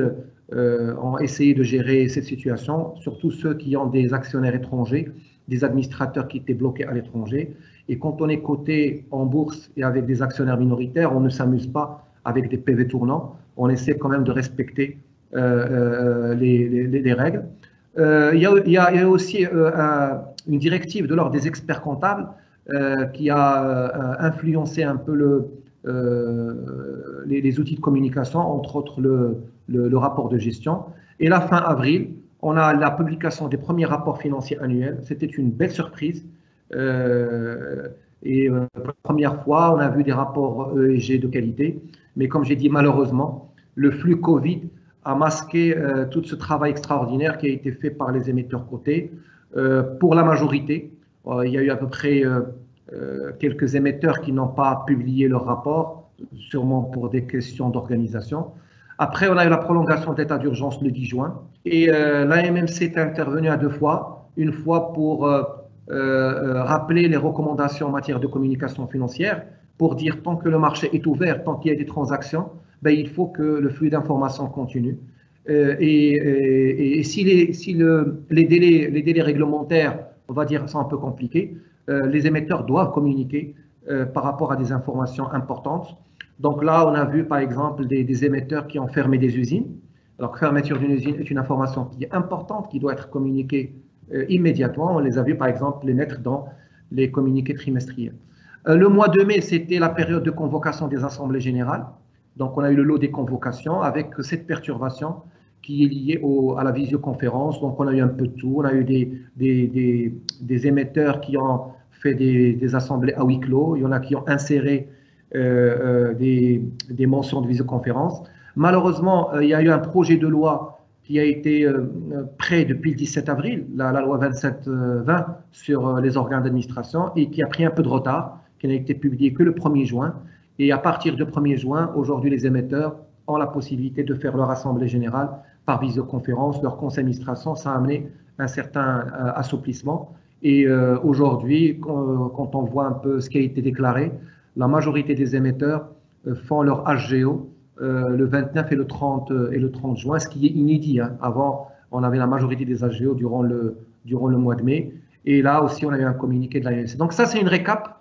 ont essayé de gérer cette situation, surtout ceux qui ont des actionnaires étrangers, des administrateurs qui étaient bloqués à l'étranger. Et quand on est coté en bourse et avec des actionnaires minoritaires, on ne s'amuse pas avec des PV tournants. On essaie quand même de respecter les règles. Il y a aussi une directive de l'ordre des experts comptables qui a influencé un peu les outils de communication, entre autres le rapport de gestion. Et la fin avril, on a la publication des premiers rapports financiers annuels. C'était une belle surprise. Pour la première fois, on a vu des rapports ESG de qualité. Mais comme j'ai dit, malheureusement, le flux Covid a masqué tout ce travail extraordinaire qui a été fait par les émetteurs cotés. Pour la majorité, il y a eu à peu près quelques émetteurs qui n'ont pas publié leur rapport, sûrement pour des questions d'organisation. Après, on a eu la prolongation de l'état d'urgence le 10 juin. Et l'AMMC est intervenue à 2 fois. Une fois pour rappeler les recommandations en matière de communication financière, pour dire tant que le marché est ouvert, tant qu'il y a des transactions, ben, il faut que le flux d'informations continue. Et si les délais réglementaires, on va dire, sont un peu compliqués, les émetteurs doivent communiquer par rapport à des informations importantes. Donc là, on a vu par exemple des émetteurs qui ont fermé des usines Alors, fermeture d'une usine est une information qui est importante, qui doit être communiquée immédiatement. On les a vus, par exemple, les mettre dans les communiqués trimestriels. Le mois de mai, c'était la période de convocation des assemblées générales. Donc, on a eu le lot des convocations avec cette perturbation qui est liée à la visioconférence. Donc, on a eu un peu de tout. On a eu des émetteurs qui ont fait des assemblées à huis clos. Il y en a qui ont inséré des mentions de visioconférence. Malheureusement, il y a eu un projet de loi qui a été prêt depuis le 17 avril, la loi 27-20 sur les organes d'administration, et qui a pris un peu de retard, qui n'a été publié que le 1er juin. Et à partir du 1er juin, aujourd'hui, les émetteurs ont la possibilité de faire leur assemblée générale par visioconférence, leur conseil d'administration. Ça a amené un certain assouplissement. Et aujourd'hui, quand on voit un peu ce qui a été déclaré, la majorité des émetteurs font leur HGO le 29 et le 30 juin, ce qui est inédit. Hein. Avant, on avait la majorité des HGO durant le mois de mai. Et là aussi, on a eu un communiqué de l'AMC. Donc ça, c'est une récap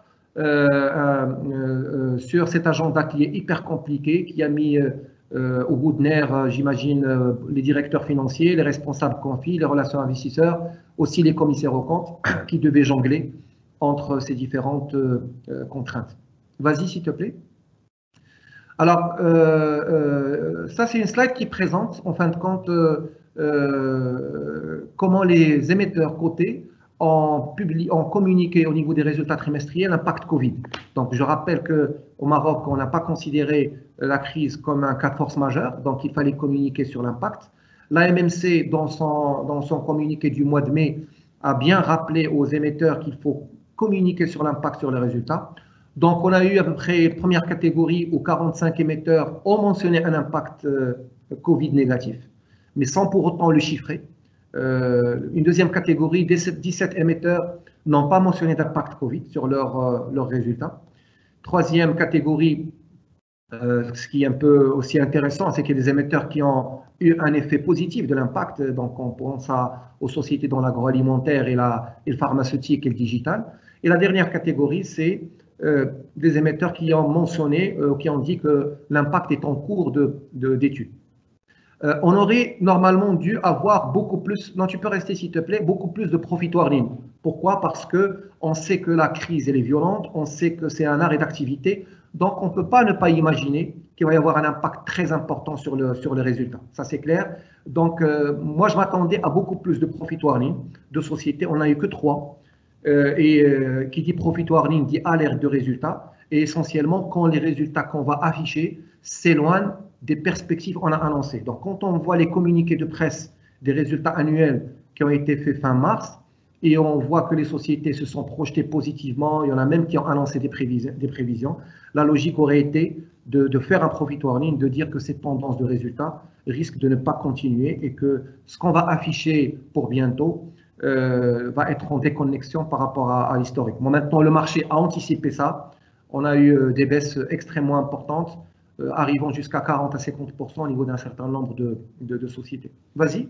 sur cet agenda qui est hyper compliqué, qui a mis au bout de nerfs, j'imagine, les directeurs financiers, les responsables confis, les relations investisseurs, aussi les commissaires aux comptes, qui devaient jongler entre ces différentes contraintes. Vas-y, s'il te plaît. Alors, ça, c'est une slide qui présente, en fin de compte, comment les émetteurs cotés ont communiqué au niveau des résultats trimestriels l'impact Covid. Donc, je rappelle qu'au Maroc, on n'a pas considéré la crise comme un cas de force majeure, donc il fallait communiquer sur l'impact. L'AMMC, dans son communiqué du mois de mai, a bien rappelé aux émetteurs qu'il faut communiquer sur l'impact sur les résultats. Donc, on a eu à peu près première catégorie où 45 émetteurs ont mentionné un impact Covid négatif, mais sans pour autant le chiffrer. Une deuxième catégorie, 17 émetteurs n'ont pas mentionné d'impact Covid sur leurs résultats. Troisième catégorie, ce qui est un peu aussi intéressant, c'est qu'il y a des émetteurs qui ont eu un effet positif de l'impact. Donc, on pense aux sociétés dans l'agroalimentaire et le pharmaceutique et le digital. Et la dernière catégorie, c'est des émetteurs qui ont mentionné, qui ont dit que l'impact est en cours d'étude. On aurait normalement dû avoir beaucoup plus, non tu peux rester s'il te plaît, beaucoup plus de profit warning. Pourquoi? Parce qu'on sait que la crise elle est violente, on sait que c'est un arrêt d'activité, donc on ne peut pas ne pas imaginer qu'il va y avoir un impact très important sur les résultats. Ça c'est clair. Donc moi je m'attendais à beaucoup plus de profit warning de sociétés, on n'a eu que 3. Qui dit profit warning dit alerte de résultats, et essentiellement quand les résultats qu'on va afficher s'éloignent des perspectives qu'on a annoncées. Donc quand on voit les communiqués de presse des résultats annuels qui ont été faits fin mars, et on voit que les sociétés se sont projetées positivement, il y en a même qui ont annoncé des prévisions, la logique aurait été de faire un profit warning, de dire que cette tendance de résultats risque de ne pas continuer et que ce qu'on va afficher pour bientôt va être en déconnexion par rapport à l'historique. Bon, maintenant, le marché a anticipé ça. On a eu des baisses extrêmement importantes, arrivant jusqu'à 40 à 50% au niveau d'un certain nombre de sociétés. Vas-y.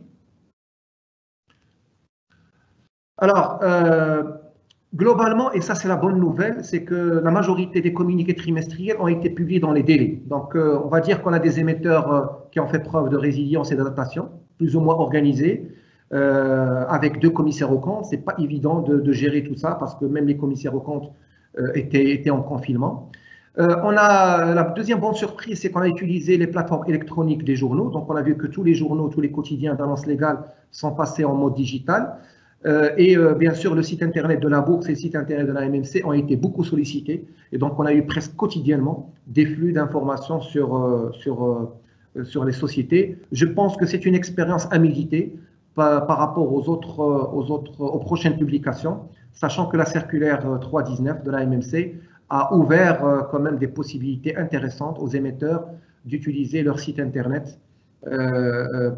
Alors, globalement, et ça c'est la bonne nouvelle, c'est que la majorité des communiqués trimestriels ont été publiés dans les délais. Donc, on va dire qu'on a des émetteurs qui ont fait preuve de résilience et d'adaptation, plus ou moins organisés. Avec 2 commissaires aux comptes, c'est pas évident de gérer tout ça parce que même les commissaires aux comptes étaient en confinement. On a la deuxième bonne surprise, c'est qu'on a utilisé les plateformes électroniques des journaux. Donc, on a vu que tous les journaux, tous les quotidiens d'annonces légales sont passés en mode digital. Bien sûr, le site internet de la bourse et le site internet de la MMC ont été beaucoup sollicités. Et donc, on a eu presque quotidiennement des flux d'informations sur les sociétés. Je pense que c'est une expérience à méditer par rapport aux prochaines publications, sachant que la circulaire 319 de la MMC a ouvert quand même des possibilités intéressantes aux émetteurs d'utiliser leur site internet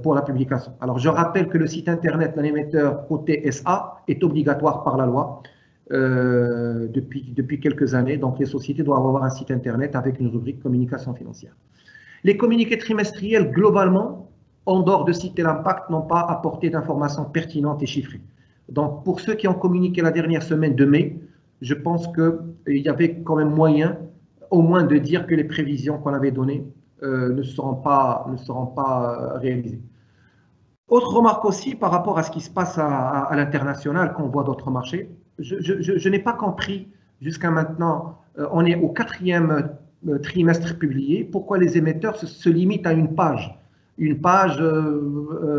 pour la publication. Alors, je rappelle que le site internet d'un émetteur côté SA est obligatoire par la loi depuis quelques années. Donc, les sociétés doivent avoir un site internet avec une rubrique communication financière. Les communiqués trimestriels, globalement, en dehors de citer l'impact, n'ont pas apporté d'informations pertinentes et chiffrées. Donc, pour ceux qui ont communiqué la dernière semaine de mai, je pense qu'il y avait quand même moyen, au moins, de dire que les prévisions qu'on avait données ne seront pas réalisées. Autre remarque aussi par rapport à ce qui se passe à l'international, quand on voit d'autres marchés. Je n'ai pas compris jusqu'à maintenant, on est au 4e trimestre publié, pourquoi les émetteurs se limitent à une page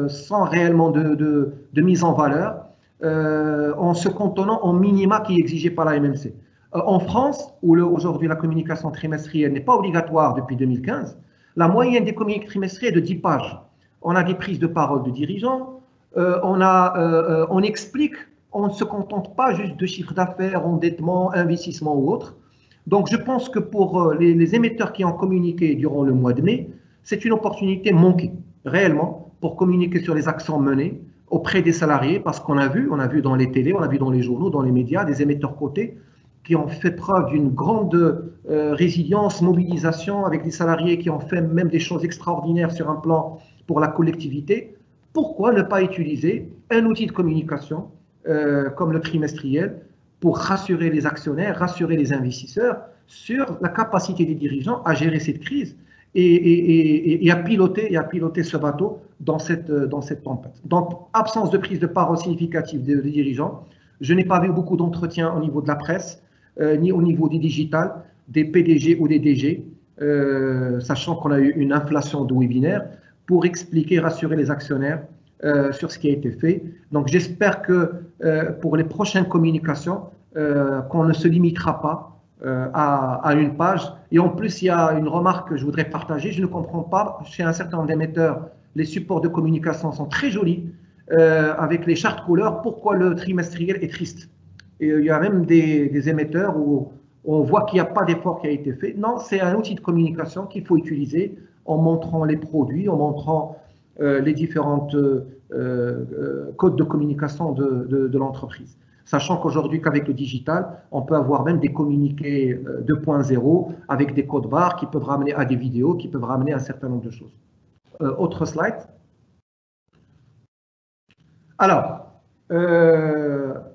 sans réellement de mise en valeur, en se cantonnant en minima qui est exigé par la MMC. En France, où aujourd'hui la communication trimestrielle n'est pas obligatoire depuis 2015, la moyenne des communiqués trimestriels est de 10 pages. On a des prises de parole de dirigeants, on explique, on ne se contente pas juste de chiffre d'affaires, endettement, investissement ou autre. Donc je pense que pour les émetteurs qui ont communiqué durant le mois de mai, c'est une opportunité manquée, réellement, pour communiquer sur les actions menées auprès des salariés, parce qu'on a vu dans les télés, on a vu dans les journaux, dans les médias, des émetteurs cotés qui ont fait preuve d'une grande résilience, mobilisation, avec des salariés qui ont fait même des choses extraordinaires sur un plan pour la collectivité. Pourquoi ne pas utiliser un outil de communication comme le trimestriel pour rassurer les actionnaires, rassurer les investisseurs sur la capacité des dirigeants à gérer cette crise et à piloter ce bateau dans cette tempête. Donc, absence de prise de parole significative des dirigeants. Je n'ai pas vu beaucoup d'entretiens au niveau de la presse, ni au niveau des digitales, des PDG ou des DG, sachant qu'on a eu une inflation de webinaires, pour expliquer, rassurer les actionnaires sur ce qui a été fait. Donc j'espère que pour les prochaines communications, qu'on ne se limitera pas à une page. Et en plus, il y a une remarque que je voudrais partager. Je ne comprends pas, chez un certain nombre d'émetteurs, les supports de communication sont très jolis, avec les chartes couleurs. Pourquoi le trimestriel est triste? Et il y a même des émetteurs où on voit qu'il n'y a pas d'effort qui a été fait. Non, c'est un outil de communication qu'il faut utiliser en montrant les produits, en montrant les différentes codes de communication de l'entreprise. Sachant qu'aujourd'hui, qu'avec le digital, on peut avoir même des communiqués 2.0 avec des codes barres qui peuvent ramener à des vidéos, qui peuvent ramener à un certain nombre de choses. Autre slide. Alors,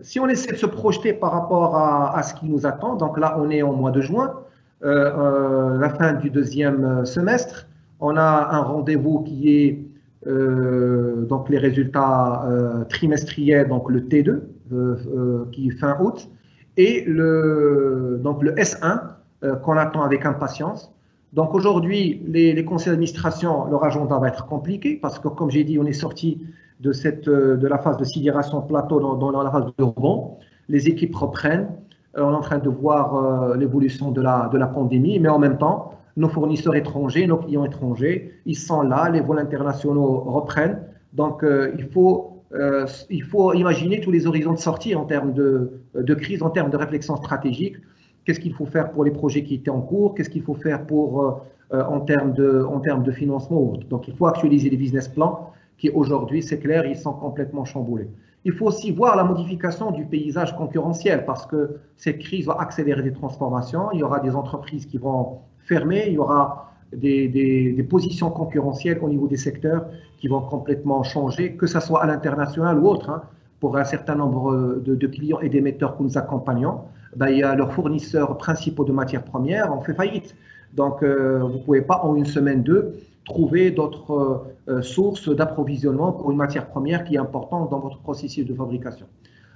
si on essaie de se projeter par rapport à ce qui nous attend, donc là, on est en mois de juin, la fin du 2e semestre, on a un rendez-vous qui est donc les résultats trimestriels, donc le T2, qui est fin août, et donc le S1 qu'on attend avec impatience. Donc aujourd'hui, les conseils d'administration, leur agenda va être compliqué parce que, comme j'ai dit, on est sorti de la phase de sidération plateau dans la phase de rebond. Les équipes reprennent. On est en train de voir l'évolution de la pandémie, mais en même temps, nos fournisseurs étrangers, nos clients étrangers, ils sont là, les vols internationaux reprennent. Donc, il faut imaginer tous les horizons de sortie en termes de crise, en termes de réflexion stratégique. Qu'est-ce qu'il faut faire pour les projets qui étaient en cours? Qu'est-ce qu'il faut faire en termes de financement ou autre? Donc, il faut actualiser les business plans qui, aujourd'hui, c'est clair, ils sont complètement chamboulés. Il faut aussi voir la modification du paysage concurrentiel parce que cette crise va accélérer des transformations. Il y aura des entreprises qui vont fermer, il y aura des positions concurrentielles au niveau des secteurs qui vont complètement changer, que ce soit à l'international ou autre. Pour un certain nombre de clients et d'émetteurs que nous accompagnons, il y a leurs fournisseurs principaux de matières premières ont fait faillite. Donc, vous ne pouvez pas en une semaine, deux, trouver d'autres sources d'approvisionnement pour une matière première qui est importante dans votre processus de fabrication.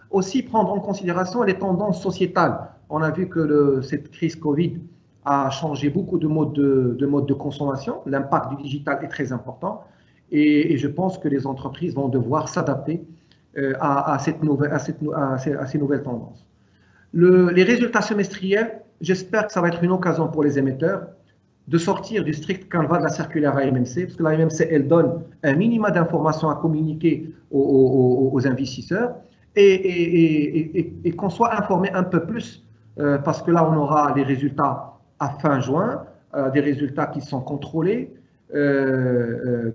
Aussi, prendre en considération les tendances sociétales. On a vu que cette crise Covid a changé beaucoup de modes de consommation. L'impact du digital est très important et je pense que les entreprises vont devoir s'adapter à ces nouvelles tendances. Les résultats semestriels, j'espère que ça va être une occasion pour les émetteurs de sortir du strict canevas de la circulaire AMMC, parce que la AMMC, elle donne un minimum d'informations à communiquer aux investisseurs et qu'on soit informé un peu plus, parce que là, on aura les résultats à fin juin, des résultats qui sont contrôlés,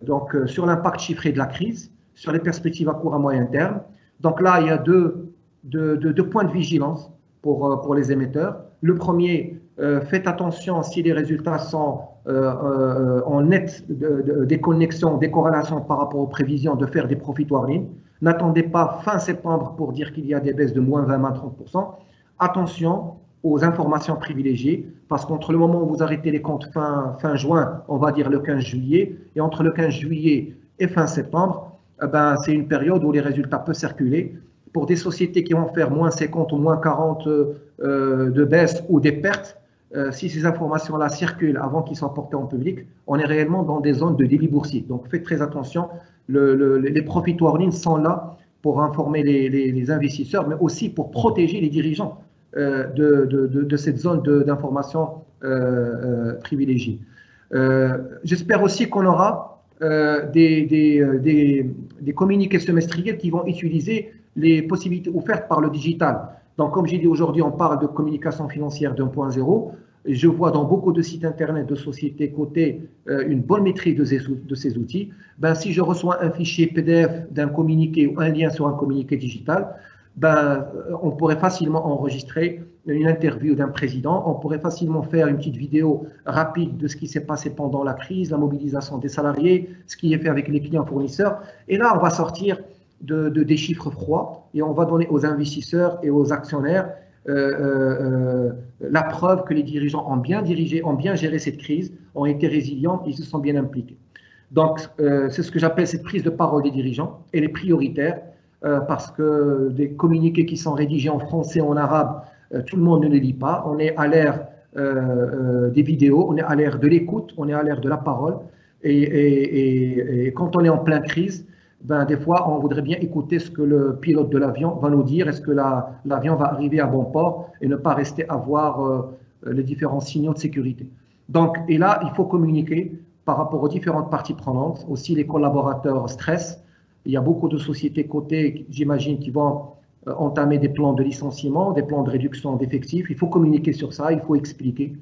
donc sur l'impact chiffré de la crise, sur les perspectives à court à moyen terme. Donc là, il y a deux points de vigilance pour les émetteurs. Le premier, faites attention si les résultats sont en nette déconnexion, décorrélation par rapport aux prévisions de faire des profit warning. N'attendez pas fin septembre pour dire qu'il y a des baisses de moins 20 à 30%. Attention, aux informations privilégiées, parce qu'entre le moment où vous arrêtez les comptes fin juin, on va dire le 15 juillet, et entre le 15 juillet et fin septembre, c'est une période où les résultats peuvent circuler. Pour des sociétés qui vont faire moins 50 ou moins 40 de baisse ou des pertes, si ces informations-là circulent avant qu'ils soient portés en public, on est réellement dans des zones de délit boursier. Donc faites très attention, les profit warnings sont là pour informer les investisseurs, mais aussi pour protéger les dirigeants de cette zone d'information privilégiée. J'espère aussi qu'on aura des communiqués semestriels qui vont utiliser les possibilités offertes par le digital. Donc, comme j'ai dit aujourd'hui, on parle de communication financière 1.0. Je vois dans beaucoup de sites internet de sociétés cotées une bonne maîtrise de ces outils. Si je reçois un fichier PDF d'un communiqué ou un lien sur un communiqué digital, on pourrait facilement enregistrer une interview d'un président, on pourrait facilement faire une petite vidéo rapide de ce qui s'est passé pendant la crise, la mobilisation des salariés, ce qui est fait avec les clients fournisseurs. Et là, on va sortir des chiffres froids et on va donner aux investisseurs et aux actionnaires la preuve que les dirigeants ont bien dirigé, ont bien géré cette crise, ont été résilients, ils se sont bien impliqués. Donc, c'est ce que j'appelle cette prise de parole des dirigeants. Elle est prioritaire parce que des communiqués qui sont rédigés en français, en arabe, tout le monde ne les lit pas. On est à l'ère des vidéos, on est à l'ère de l'écoute, on est à l'ère de la parole. Et quand on est en pleine crise, des fois, on voudrait bien écouter ce que le pilote de l'avion va nous dire. Est-ce que l'avion va arriver à bon port et ne pas rester à voir les différents signaux de sécurité. Donc, et là, il faut communiquer par rapport aux différentes parties prenantes. Aussi, les collaborateurs stressent. Il y a beaucoup de sociétés cotées, j'imagine, qui vont entamer des plans de licenciement, des plans de réduction d'effectifs. Il faut communiquer sur ça, il faut expliquer.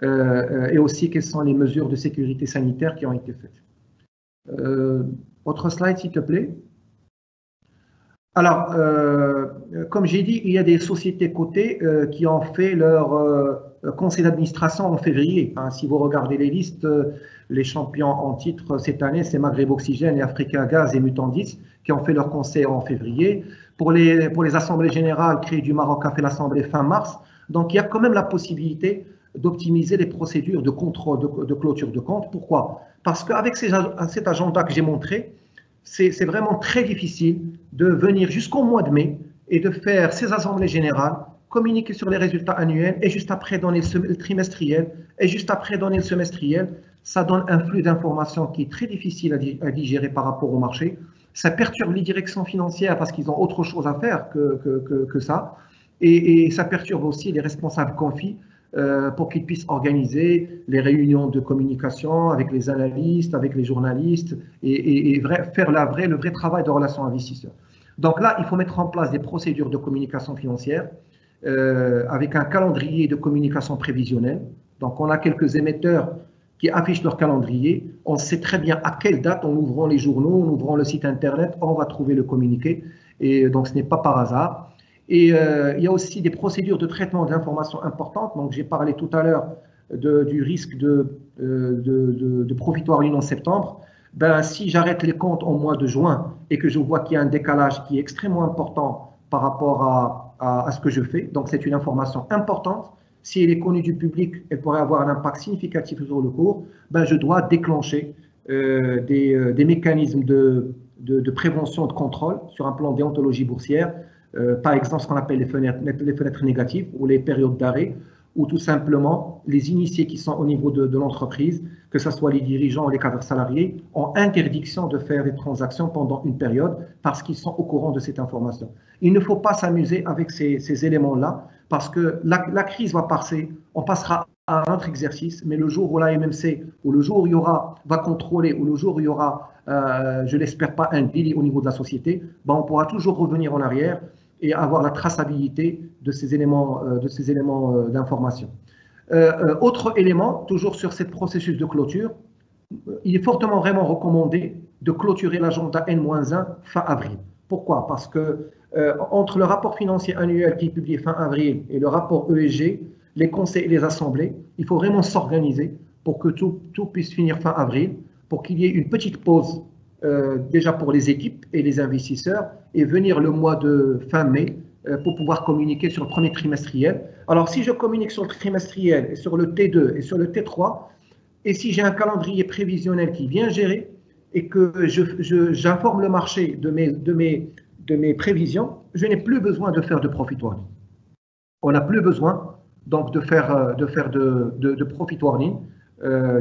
Et aussi, quelles sont les mesures de sécurité sanitaire qui ont été faites. Autre slide, s'il te plaît. Alors, comme j'ai dit, il y a des sociétés cotées qui ont fait leur conseil d'administration en février. Si vous regardez les listes, les champions en titre cette année, c'est Maghreb Oxygène et Africa Gaz et Mutandis qui ont fait leur conseil en février. Pour les assemblées générales, Crédit du Maroc a fait l'assemblée fin mars. Donc, il y a quand même la possibilité d'optimiser les procédures de contrôle, de clôture de compte. Pourquoi? Parce qu'avec cet agenda que j'ai montré, c'est vraiment très difficile de venir jusqu'au mois de mai et de faire ces assemblées générales, communiquer sur les résultats annuels et juste après donner le trimestriel et juste après donner le semestriel. Ça donne un flux d'informations qui est très difficile à digérer par rapport au marché. Ça perturbe les directions financières parce qu'ils ont autre chose à faire que ça. Et ça perturbe aussi les responsables confis pour qu'ils puissent organiser les réunions de communication avec les analystes, avec les journalistes et faire le vrai travail de relation investisseur. Donc là, il faut mettre en place des procédures de communication financière avec un calendrier de communication prévisionnelle. Donc on a quelques émetteurs qui affichent leur calendrier. On sait très bien à quelle date, en ouvrant les journaux, en ouvrant le site internet, on va trouver le communiqué. Et donc ce n'est pas par hasard. Et il y a aussi des procédures de traitement de l'information importantes. Donc, j'ai parlé tout à l'heure du risque de profit warning en septembre. Si j'arrête les comptes en mois de juin et que je vois qu'il y a un décalage qui est extrêmement important par rapport à ce que je fais, donc c'est une information importante. Si elle est connue du public, elle pourrait avoir un impact significatif sur le cours. Je dois déclencher des mécanismes de prévention et de contrôle sur un plan déontologie boursière. Par exemple, ce qu'on appelle les fenêtres négatives ou les périodes d'arrêt, ou tout simplement les initiés qui sont au niveau de l'entreprise, que ce soit les dirigeants ou les cadres salariés, ont interdiction de faire des transactions pendant une période parce qu'ils sont au courant de cette information. Il ne faut pas s'amuser avec ces éléments-là parce que la crise va passer, on passera à un autre exercice, mais le jour où l'AMMC, ou le jour où il y aura, va contrôler, ou le jour où il y aura, je l'espère pas, un délit au niveau de la société, on pourra toujours revenir en arrière et avoir la traçabilité de ces éléments d'information. Autre élément, toujours sur ce processus de clôture, il est fortement vraiment recommandé de clôturer l'agenda N-1 fin avril. Pourquoi? Parce que entre le rapport financier annuel qui est publié fin avril et le rapport ESG, les conseils et les assemblées, il faut vraiment s'organiser pour que tout puisse finir fin avril, pour qu'il y ait une petite pause déjà pour les équipes et les investisseurs et venir le mois de fin mai pour pouvoir communiquer sur le premier trimestriel. Alors, si je communique sur le trimestriel, et sur le T2 et sur le T3, et si j'ai un calendrier prévisionnel qui vient gérer et que j'informe le marché de mes prévisions, je n'ai plus besoin de faire de profit warning. On n'a plus besoin donc de faire de profit warning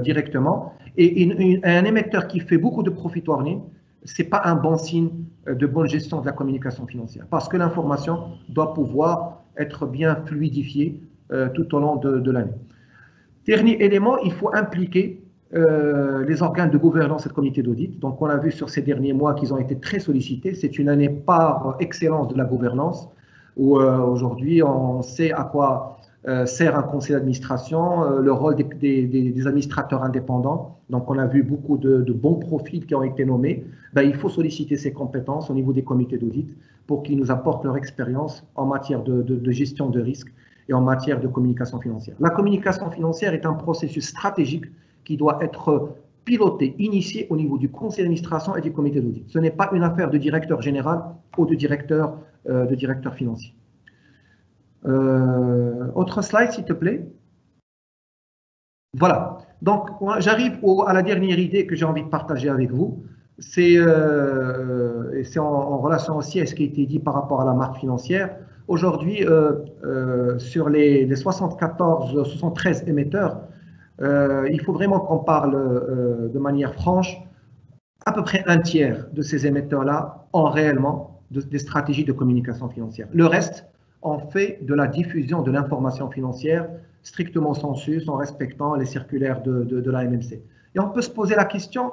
directement. Et un émetteur qui fait beaucoup de profit warning, ce n'est pas un bon signe de bonne gestion de la communication financière, parce que l'information doit pouvoir être bien fluidifiée tout au long de l'année. Dernier élément, il faut impliquer les organes de gouvernance et de comité d'audit. Donc, on a vu sur ces derniers mois qu'ils ont été très sollicités. C'est une année par excellence de la gouvernance, où aujourd'hui, on sait à quoi sert un conseil d'administration, le rôle des administrateurs indépendants. Donc, on a vu beaucoup de bons profils qui ont été nommés. Ben, il faut solliciter ces compétences au niveau des comités d'audit pour qu'ils nous apportent leur expérience en matière de gestion de risque et en matière de communication financière. La communication financière est un processus stratégique qui doit être piloté, initié au niveau du conseil d'administration et du comité d'audit. Ce n'est pas une affaire de directeur général ou de directeur financier. Autre slide, s'il te plaît. Voilà. Donc, j'arrive à la dernière idée que j'ai envie de partager avec vous. C'est en relation aussi à ce qui a été dit par rapport à la marque financière. Aujourd'hui, sur les 73 émetteurs, il faut vraiment qu'on parle de manière franche. À peu près un tiers de ces émetteurs-là ont réellement des stratégies de communication financière. Le reste en fait de la diffusion de l'information financière strictement sensu, en respectant les circulaires de la MMC. Et on peut se poser la question,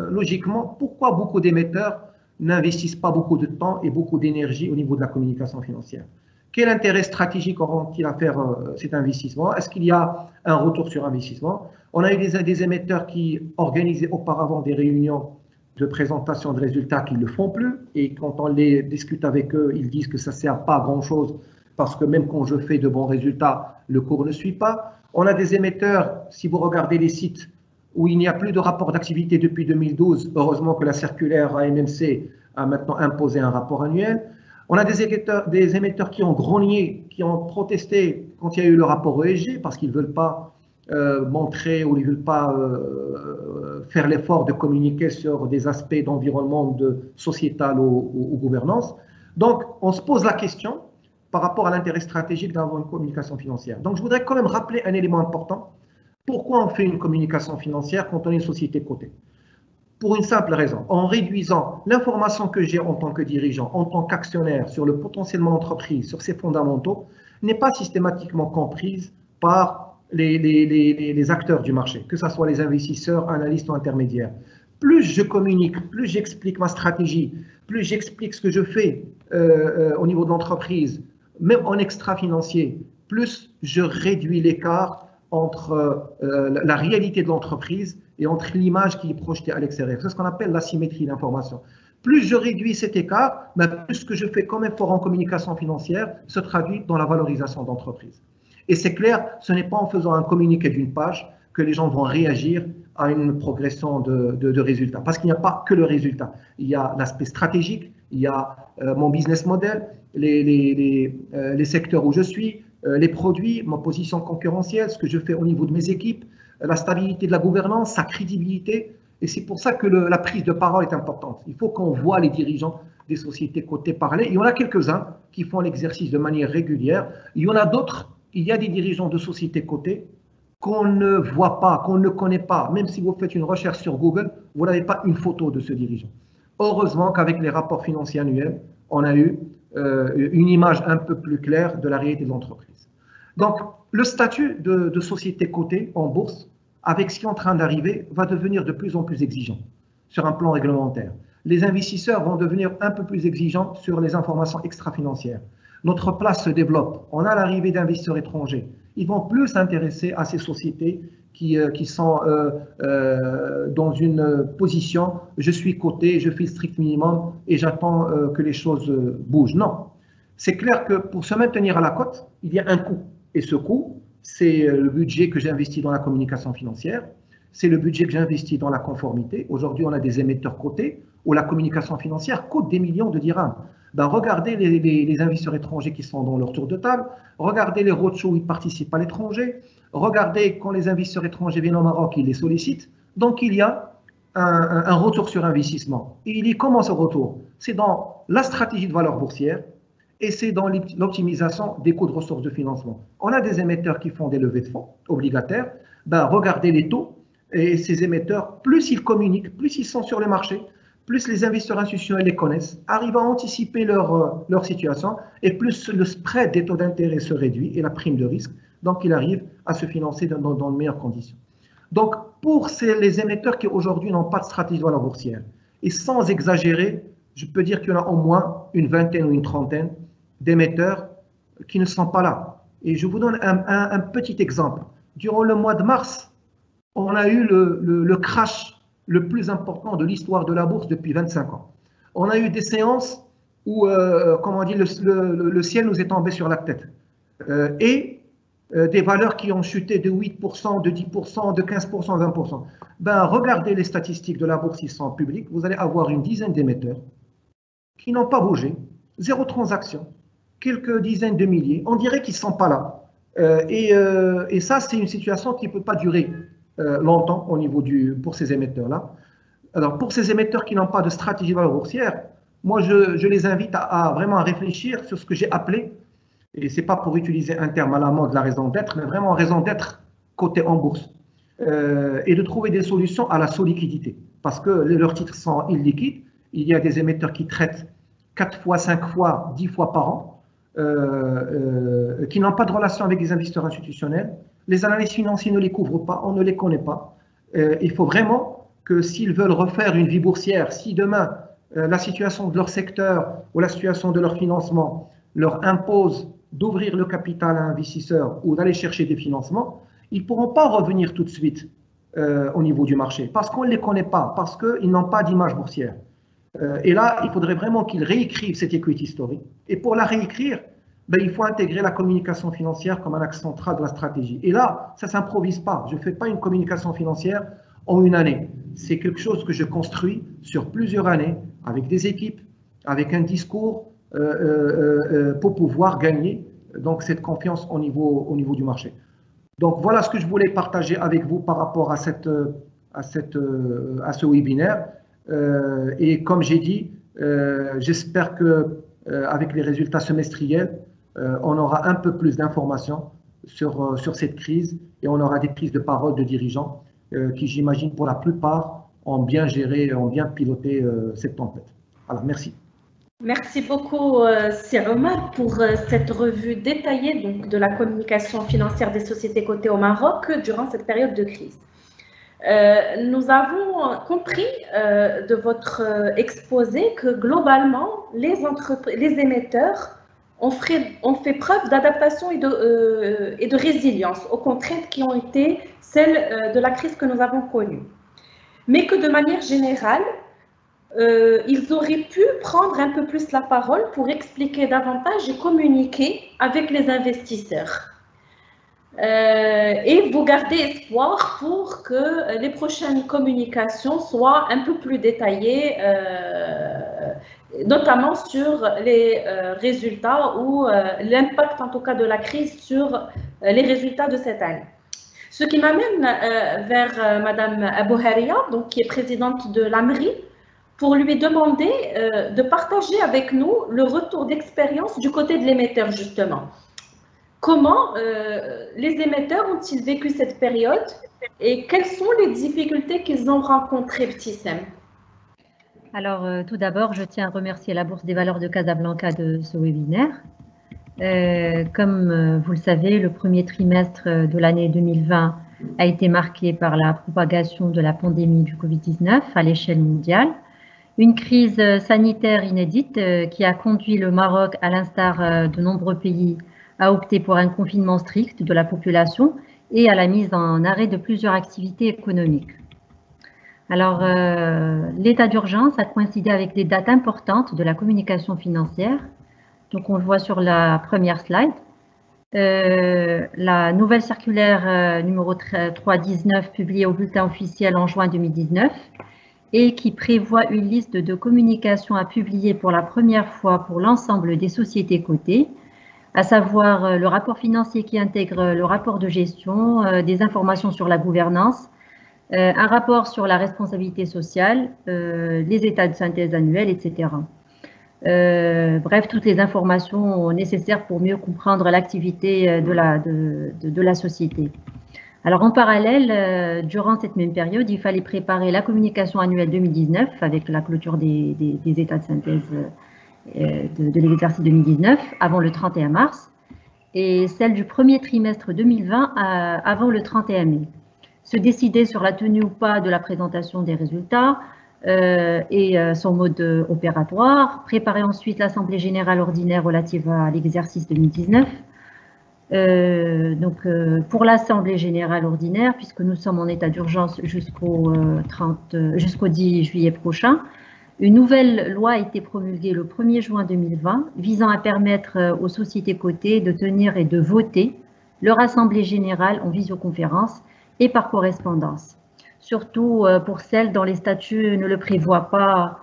logiquement, pourquoi beaucoup d'émetteurs n'investissent pas beaucoup de temps et beaucoup d'énergie au niveau de la communication financière? Quel intérêt stratégique auront-ils à faire cet investissement? Est-ce qu'il y a un retour sur investissement? On a eu des émetteurs qui organisaient auparavant des réunions de présentation de résultats qui ne le font plus. Et quand on les discute avec eux, ils disent que ça ne sert pas à grand-chose parce que même quand je fais de bons résultats, le cours ne suit pas. On a des émetteurs, si vous regardez les sites, où il n'y a plus de rapport d'activité depuis 2012. Heureusement que la circulaire AMMC a maintenant imposé un rapport annuel. On a des émetteurs qui ont grogné, qui ont protesté quand il y a eu le rapport ESG parce qu'ils ne veulent pas montrer ou ils ne veulent pas faire l'effort de communiquer sur des aspects d'environnement sociétal ou gouvernance. Donc, on se pose la question par rapport à l'intérêt stratégique d'avoir une communication financière. Donc, je voudrais quand même rappeler un élément important. Pourquoi on fait une communication financière quand on est une société cotée? Pour une simple raison, en réduisant l'information que j'ai en tant que dirigeant, en tant qu'actionnaire sur le potentiellement de l'entreprise, sur ses fondamentaux, n'est pas systématiquement comprise par les acteurs du marché, que ce soit les investisseurs, analystes ou intermédiaires. Plus je communique, plus j'explique ma stratégie, plus j'explique ce que je fais au niveau de l'entreprise, même en extra-financier, plus je réduis l'écart entre la réalité de l'entreprise et entre l'image qui est projetée à l'extérieur. C'est ce qu'on appelle l'asymétrie d'information. Plus je réduis cet écart, plus ce que je fais comme effort en communication financière se traduit dans la valorisation d'entreprise. Et c'est clair, ce n'est pas en faisant un communiqué d'une page que les gens vont réagir à une progression de résultats. Parce qu'il n'y a pas que le résultat. Il y a l'aspect stratégique, il y a mon business model, les secteurs où je suis, les produits, ma position concurrentielle, ce que je fais au niveau de mes équipes, la stabilité de la gouvernance, sa crédibilité. Et c'est pour ça que la prise de parole est importante. Il faut qu'on voit les dirigeants des sociétés cotées parler. Il y en a quelques-uns qui font l'exercice de manière régulière. Il y en a d'autres, il y a des dirigeants de sociétés cotées qu'on ne voit pas, qu'on ne connaît pas. Même si vous faites une recherche sur Google, vous n'avez pas une photo de ce dirigeant. Heureusement qu'avec les rapports financiers annuels, on a eu une image un peu plus claire de la réalité de l'entreprise. Donc, le statut de société cotée en bourse, avec ce qui est en train d'arriver, va devenir de plus en plus exigeant sur un plan réglementaire. Les investisseurs vont devenir un peu plus exigeants sur les informations extra-financières. Notre place se développe. On a l'arrivée d'investisseurs étrangers. Ils vont plus s'intéresser à ces sociétés qui sont dans une position « je suis coté, je fais le strict minimum et j'attends que les choses bougent ». Non, c'est clair que pour se maintenir à la cote, il y a un coût. Et ce coût, c'est le budget que j'investis dans la communication financière, c'est le budget que j'investis dans la conformité. Aujourd'hui, on a des émetteurs cotés où la communication financière coûte des millions de dirhams. Ben, regardez les investisseurs étrangers qui sont dans leur tour de table, regardez les roadshows où ils participent à l'étranger, regardez quand les investisseurs étrangers viennent au Maroc, ils les sollicitent. Donc, il y a un retour sur investissement. Et il est comment ce retour? C'est dans la stratégie de valeur boursière et c'est dans l'optimisation des coûts de ressources de financement. On a des émetteurs qui font des levées de fonds obligataires. Ben, regardez les taux et ces émetteurs, plus ils communiquent, plus ils sont sur le marché, plus les investisseurs institutionnels les connaissent, arrivent à anticiper leur situation et plus le spread des taux d'intérêt se réduit et la prime de risque. Donc, il arrive à se financer dans de meilleures conditions. Donc, pour les émetteurs qui aujourd'hui n'ont pas de stratégie de valeur boursière, et sans exagérer, je peux dire qu'il y en a au moins une vingtaine ou une trentaine d'émetteurs qui ne sont pas là. Et je vous donne un petit exemple. Durant le mois de mars, on a eu le crash le plus important de l'histoire de la bourse depuis 25 ans. On a eu des séances où, comment on dit, le ciel nous est tombé sur la tête. Des valeurs qui ont chuté de 8%, de 10%, de 15%, 20%. Ben, regardez les statistiques de la bourse, ils sont publics. Vous allez avoir une dizaine d'émetteurs qui n'ont pas bougé, zéro transaction, quelques dizaines de milliers. On dirait qu'ils ne sont pas là. Et ça, c'est une situation qui ne peut pas durer longtemps au niveau pour ces émetteurs-là. Alors, pour ces émetteurs qui n'ont pas de stratégie de valeur boursière, moi, je les invite à vraiment réfléchir sur ce que j'ai appelé, et ce n'est pas pour utiliser un terme à la mode, la raison d'être, mais vraiment raison d'être côté en bourse, et de trouver des solutions à la soliquidité, parce que leurs titres sont illiquides. Il y a des émetteurs qui traitent 4 fois, 5 fois, 10 fois par an, qui n'ont pas de relation avec les investisseurs institutionnels. Les analystes financiers ne les couvrent pas, on ne les connaît pas. Il faut vraiment que s'ils veulent refaire une vie boursière, si demain la situation de leur secteur ou la situation de leur financement leur impose d'ouvrir le capital à un investisseur ou d'aller chercher des financements, ils ne pourront pas revenir tout de suite au niveau du marché parce qu'on ne les connaît pas, parce qu'ils n'ont pas d'image boursière. Et là, il faudrait vraiment qu'ils réécrivent cette equity story. Et pour la réécrire, ben, il faut intégrer la communication financière comme un axe central de la stratégie. Et là, ça ne s'improvise pas. Je ne fais pas une communication financière en une année. C'est quelque chose que je construis sur plusieurs années avec des équipes, avec un discours pour pouvoir gagner donc, cette confiance au niveau du marché. Donc, voilà ce que je voulais partager avec vous par rapport à ce webinaire. Et comme j'ai dit, j'espère qu'avec les résultats semestriels, on aura un peu plus d'informations sur cette crise et on aura des prises de parole de dirigeants qui, j'imagine, pour la plupart, ont bien géré, ont bien piloté cette tempête. Voilà, merci. Merci beaucoup, Sir Omar, pour cette revue détaillée donc, de la communication financière des sociétés cotées au Maroc durant cette période de crise. Nous avons compris de votre exposé que globalement, les émetteurs ont fait preuve d'adaptation et de résilience aux contraintes qui ont été celles de la crise que nous avons connue. Mais que de manière générale, ils auraient pu prendre un peu plus la parole pour expliquer davantage et communiquer avec les investisseurs. Et vous gardez espoir pour que les prochaines communications soient un peu plus détaillées, notamment sur les résultats ou l'impact en tout cas de la crise sur les résultats de cette année. Ce qui m'amène vers Madame Abouharia, donc qui est présidente de l'AMRI, pour lui demander de partager avec nous le retour d'expérience du côté de l'émetteur justement. Comment les émetteurs ont-ils vécu cette période et quelles sont les difficultés qu'ils ont rencontrées, Ibtissam? Alors, tout d'abord, je tiens à remercier la Bourse des valeurs de Casablanca de ce webinaire. Comme vous le savez, le premier trimestre de l'année 2020 a été marqué par la propagation de la pandémie du Covid-19 à l'échelle mondiale. Une crise sanitaire inédite qui a conduit le Maroc, à l'instar de nombreux pays, à opter pour un confinement strict de la population et à la mise en arrêt de plusieurs activités économiques. Alors, l'état d'urgence a coïncidé avec des dates importantes de la communication financière. Donc, on le voit sur la première slide. La nouvelle circulaire numéro 319 publiée au bulletin officiel en juin 2019 et qui prévoit une liste de communications à publier pour la première fois pour l'ensemble des sociétés cotées, à savoir le rapport financier qui intègre le rapport de gestion, des informations sur la gouvernance, un rapport sur la responsabilité sociale, les états de synthèse annuels, etc. Bref, toutes les informations nécessaires pour mieux comprendre l'activité de la société. Alors, en parallèle, durant cette même période, il fallait préparer la communication annuelle 2019 avec la clôture des états de synthèse de l'exercice 2019 avant le 31 mars et celle du premier trimestre 2020 avant le 31 mai. Se décider sur la tenue ou pas de la présentation des résultats et son mode opératoire, préparer ensuite l'Assemblée générale ordinaire relative à l'exercice 2019. Pour l'Assemblée générale ordinaire, puisque nous sommes en état d'urgence jusqu'au 10 juillet prochain, une nouvelle loi a été promulguée le 1er juin 2020 visant à permettre aux sociétés cotées de tenir et de voter leur Assemblée générale en visioconférence et par correspondance, surtout pour celles dont les statuts ne le prévoient pas.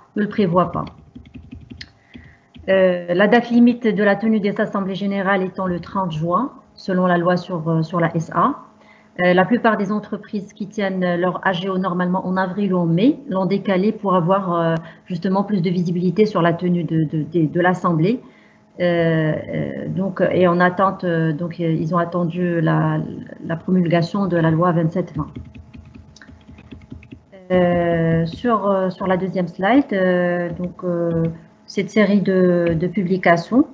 La date limite de la tenue des assemblées générales étant le 30 juin, selon la loi sur la SA. La plupart des entreprises qui tiennent leur AGO normalement en avril ou en mai l'ont décalé pour avoir justement plus de visibilité sur la tenue de l'assemblée. Et en attente, donc ils ont attendu la promulgation de la loi 2720. Sur la deuxième slide, cette série de publications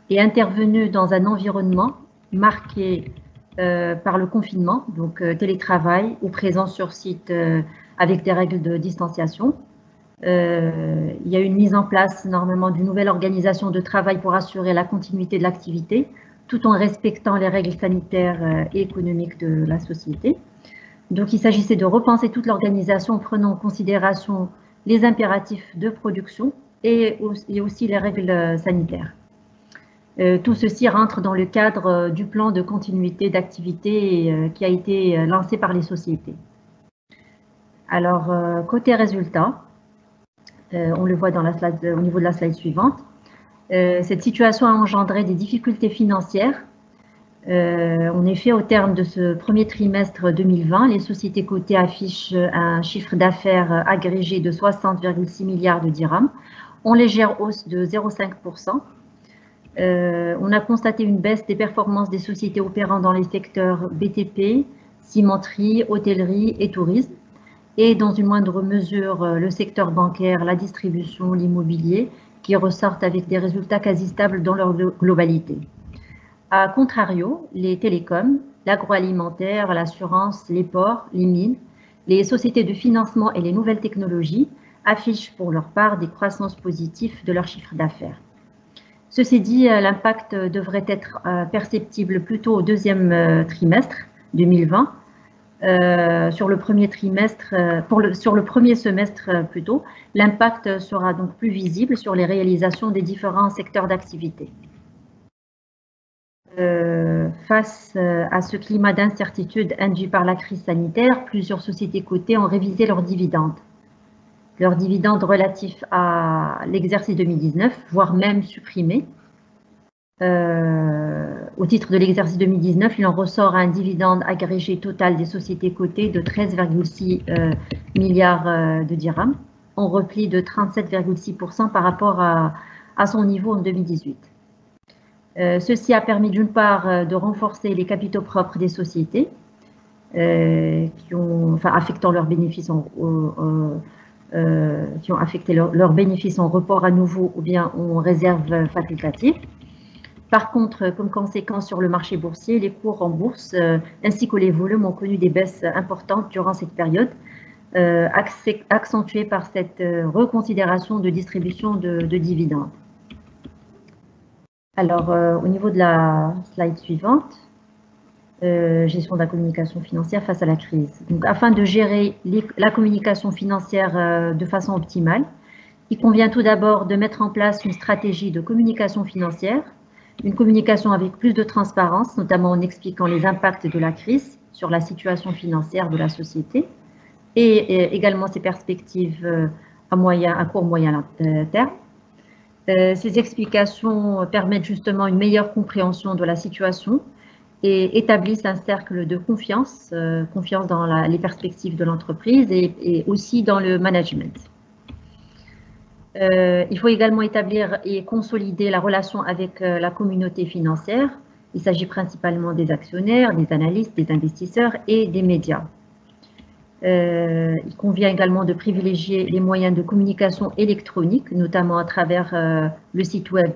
est intervenue dans un environnement marqué par le confinement, donc télétravail ou présence sur site avec des règles de distanciation. Il y a une mise en place normalement d'une nouvelle organisation de travail pour assurer la continuité de l'activité, tout en respectant les règles sanitaires et économiques de la société. Donc il s'agissait de repenser toute l'organisation en prenant en considération les impératifs de production et aussi les règles sanitaires. Tout ceci rentre dans le cadre du plan de continuité d'activité qui a été lancé par les sociétés. Alors, côté résultats, on le voit dans la slide, au niveau de la slide suivante, cette situation a engendré des difficultés financières. En effet, au terme de ce premier trimestre 2020, les sociétés cotées affichent un chiffre d'affaires agrégé de 60,6 milliards de dirhams, en légère hausse de 0,5%. On a constaté une baisse des performances des sociétés opérant dans les secteurs BTP, cimenterie, hôtellerie et tourisme, et dans une moindre mesure le secteur bancaire, la distribution, l'immobilier, qui ressortent avec des résultats quasi stables dans leur globalité. A contrario, les télécoms, l'agroalimentaire, l'assurance, les ports, les mines, les sociétés de financement et les nouvelles technologies affichent pour leur part des croissances positives de leur chiffre d'affaires. Ceci dit, l'impact devrait être perceptible plutôt au deuxième trimestre 2020. Sur le premier trimestre, sur le premier semestre plutôt, l'impact sera donc plus visible sur les réalisations des différents secteurs d'activité. Face à ce climat d'incertitude induit par la crise sanitaire, plusieurs sociétés cotées ont révisé leurs dividendes. Leurs dividendes relatifs à l'exercice 2019, voire même supprimés. Au titre de l'exercice 2019, il en ressort un dividende agrégé total des sociétés cotées de 13,6 milliards de dirhams, en repli de 37,6% par rapport à son niveau en 2018. Ceci a permis d'une part de renforcer les capitaux propres des sociétés, affectant leurs bénéfices qui ont affecté leurs bénéfices en report à nouveau ou bien en réserve facultative. Par contre, comme conséquence sur le marché boursier, les cours en bourse ainsi que les volumes ont connu des baisses importantes durant cette période, accentuées par cette reconsidération de distribution de dividendes. Alors, au niveau de la slide suivante, gestion de la communication financière face à la crise. Donc, afin de gérer la communication financière de façon optimale, il convient tout d'abord de mettre en place une stratégie de communication financière, une communication avec plus de transparence, notamment en expliquant les impacts de la crise sur la situation financière de la société, et également ses perspectives à court moyen terme. Ces explications permettent justement une meilleure compréhension de la situation et établissent un cercle de confiance, confiance dans les perspectives de l'entreprise et aussi dans le management. Il faut également établir et consolider la relation avec la communauté financière. Il s'agit principalement des actionnaires, des analystes, des investisseurs et des médias. Il convient également de privilégier les moyens de communication électronique, notamment à travers le site web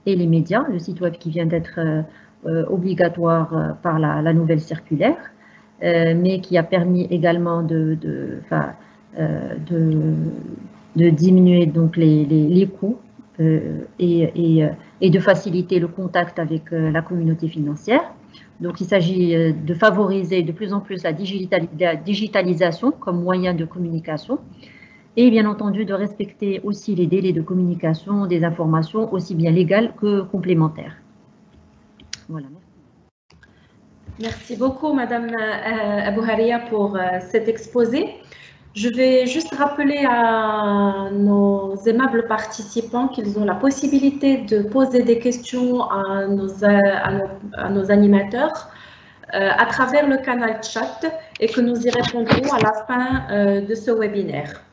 et les médias, le site web qui vient d'être obligatoire par la nouvelle circulaire, mais qui a permis également de diminuer donc les coûts et de faciliter le contact avec la communauté financière. Donc, il s'agit de favoriser de plus en plus la digitalisation comme moyen de communication et bien entendu de respecter aussi les délais de communication des informations aussi bien légales que complémentaires. Voilà. Merci beaucoup, Madame Abouharia, pour cet exposé. Je vais juste rappeler à nos aimables participants qu'ils ont la possibilité de poser des questions à nos animateurs à travers le canal chat et que nous y répondrons à la fin de ce webinaire.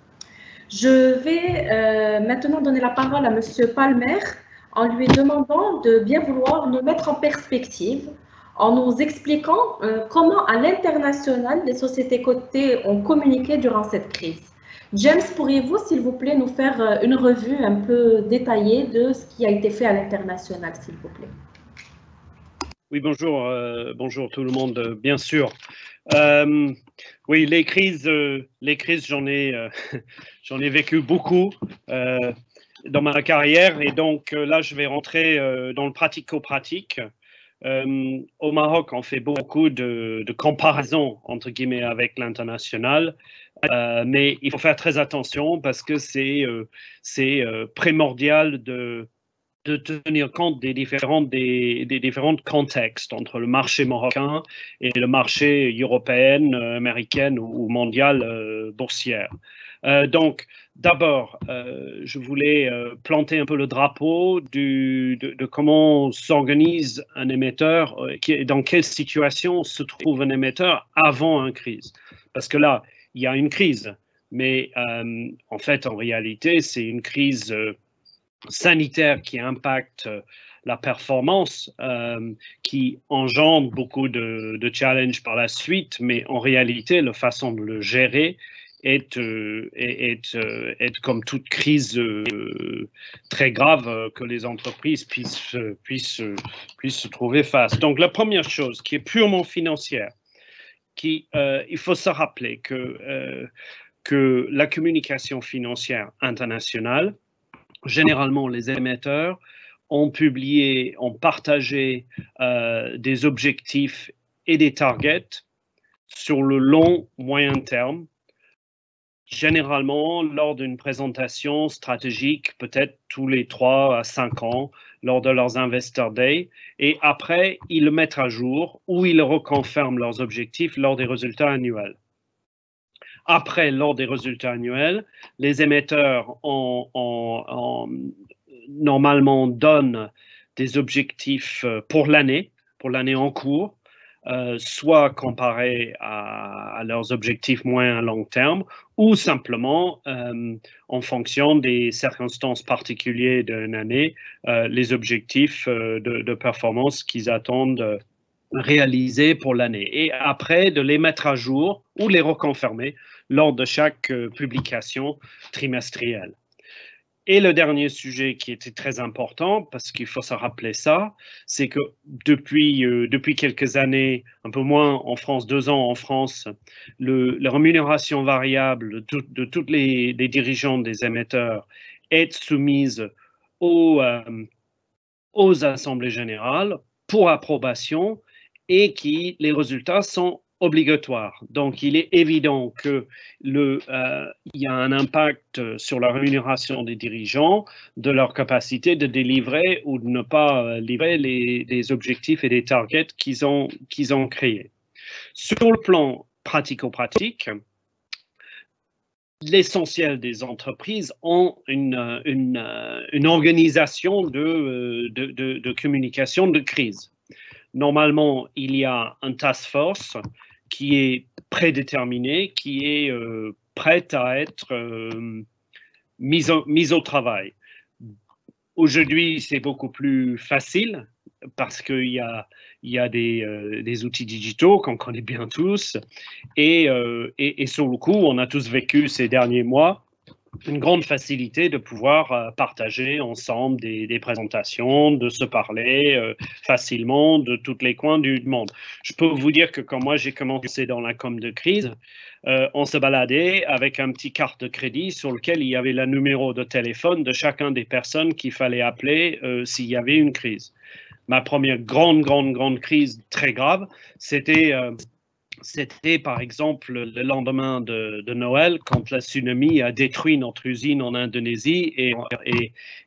Je vais maintenant donner la parole à Monsieur Palmer en lui demandant de bien vouloir nous mettre en perspective en nous expliquant comment à l'international les sociétés cotées ont communiqué durant cette crise. James, pourriez-vous s'il vous plaît nous faire une revue un peu détaillée de ce qui a été fait à l'international, s'il vous plaît? Oui, bonjour, bonjour tout le monde, bien sûr. Oui, les crises, j'en ai vécu beaucoup dans ma carrière et donc là, je vais rentrer dans le pratico-pratique. Au Maroc, on fait beaucoup de comparaisons, entre guillemets, avec l'international, mais il faut faire très attention parce que c'est primordial de tenir compte des différents contextes entre le marché marocain et le marché européen, américain ou mondial boursière. Donc, d'abord, je voulais planter un peu le drapeau de comment s'organise un émetteur, dans quelle situation se trouve un émetteur avant une crise. Parce que là, il y a une crise, mais en fait, en réalité, c'est une crise sanitaire qui impacte la performance, qui engendre beaucoup de challenges par la suite, mais en réalité, la façon de le gérer est comme toute crise très grave que les entreprises puissent se trouver face. Donc, la première chose qui est purement financière, il faut se rappeler que la communication financière internationale, généralement, les émetteurs ont partagé des objectifs et des targets sur le long, moyen terme, généralement lors d'une présentation stratégique, peut-être tous les 3 à 5 ans, lors de leurs Investor Day, et après, ils le mettent à jour ou ils reconfirment leurs objectifs lors des résultats annuels. Après, lors des résultats annuels, les émetteurs normalement donnent des objectifs pour l'année en cours, soit comparés à leurs objectifs moyen à long terme, ou simplement en fonction des circonstances particulières d'une année, les objectifs de performance qu'ils attendent réaliser pour l'année. Et après, de les mettre à jour ou les reconfirmer lors de chaque publication trimestrielle. Et le dernier sujet qui était très important, parce qu'il faut se rappeler ça, c'est que depuis quelques années, un peu moins en France, 2 ans en France, la rémunération variable de tous les dirigeants des émetteurs est soumise aux assemblées générales pour approbation et les résultats sont obligatoires. Donc, il est évident qu'il y a un impact sur la rémunération des dirigeants, de leur capacité de délivrer ou de ne pas livrer les objectifs et les targets qu'ils ont créés. Sur le plan pratico-pratique, l'essentiel des entreprises ont une organisation de communication de crise. Normalement, il y a un task force qui est prédéterminé, qui est prête à être mise au travail. Aujourd'hui, c'est beaucoup plus facile parce qu'il y a des outils digitaux qu'on connaît bien tous. Et sur le coup, on a tous vécu ces derniers mois une grande facilité de pouvoir partager ensemble des présentations, de se parler facilement de tous les coins du monde. Je peux vous dire que quand moi j'ai commencé dans la com de crise, on se baladait avec un petit carte de crédit sur lequel il y avait le numéro de téléphone de chacun des personnes qu'il fallait appeler s'il y avait une crise. Ma première grande crise très grave, c'était par exemple le lendemain de Noël, quand le tsunami a détruit notre usine en Indonésie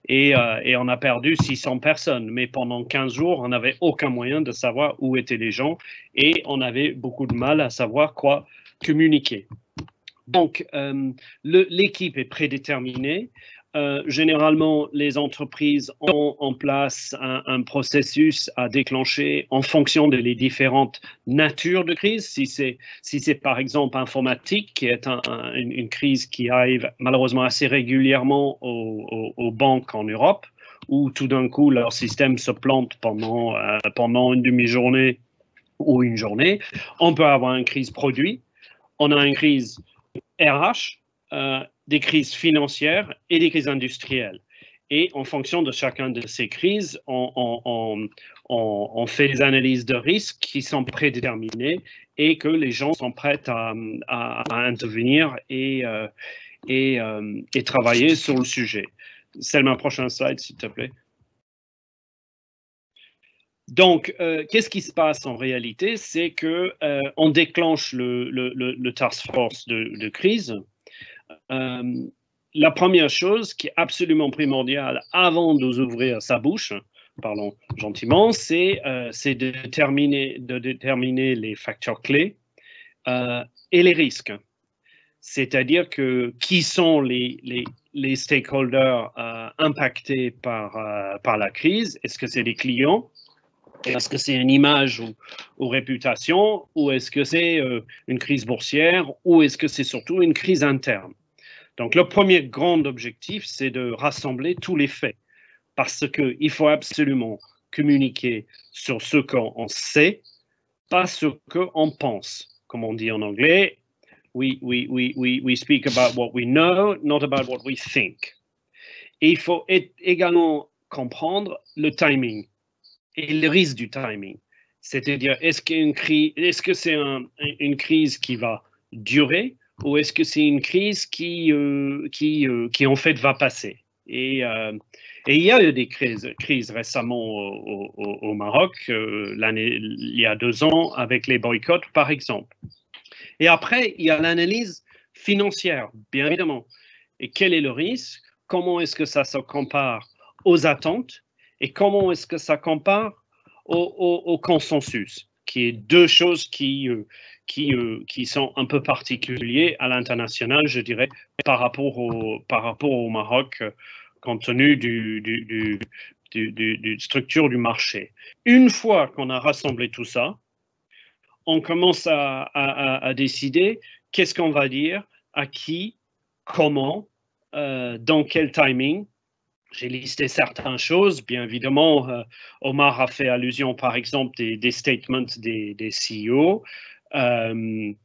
et on a perdu 600 personnes. Mais pendant 15 jours, on n'avait aucun moyen de savoir où étaient les gens et on avait beaucoup de mal à savoir quoi communiquer. Donc, l'équipe est prédéterminée. Généralement, les entreprises ont en place un processus à déclencher en fonction des différentes natures de crise. Si c'est par exemple informatique, qui est une crise qui arrive malheureusement assez régulièrement aux banques en Europe, où tout d'un coup leur système se plante pendant une demi-journée ou une journée, on peut avoir une crise produit, on a une crise RH, des crises financières et des crises industrielles. Et en fonction de chacune de ces crises, on fait des analyses de risques qui sont prédéterminées et que les gens sont prêts à intervenir et travailler sur le sujet. C'est ma prochaine slide, s'il te plaît. Donc, qu'est-ce qui se passe en réalité? C'est qu'on déclenche le task force de crise. La première chose qui est absolument primordiale avant d'ouvrir sa bouche, parlons gentiment, c'est de déterminer les facteurs clés et les risques. C'est-à-dire que qui sont les stakeholders impactés par la crise? Est-ce que c'est les clients? Est-ce que c'est une image ou réputation? Ou est-ce que c'est une crise boursière? Ou est-ce que c'est surtout une crise interne? Donc, le premier grand objectif, c'est de rassembler tous les faits. Parce qu'il faut absolument communiquer sur ce qu'on sait, pas ce qu'on pense. Comme on dit en anglais, we speak about what we know, not about what we think. Et il faut également comprendre le timing et le risque du timing. C'est-à-dire, est-ce que c'est une crise qui va durer ou est-ce que c'est une crise qui en fait va passer? Et il y a eu des crises récemment au Maroc, il y a 2 ans, avec les boycotts, par exemple. Et après, il y a l'analyse financière, bien évidemment. Et quel est le risque? Comment est-ce que ça se compare aux attentes? Et comment est-ce que ça compare au consensus, qui est 2 choses qui sont un peu particuliers à l'international, je dirais, par rapport au Maroc, compte tenu du structure du marché. Une fois qu'on a rassemblé tout ça, on commence à décider qu'est-ce qu'on va dire, à qui, comment, dans quel timing. J'ai listé certaines choses, bien évidemment. Omar a fait allusion, par exemple, des statements des CEO. Il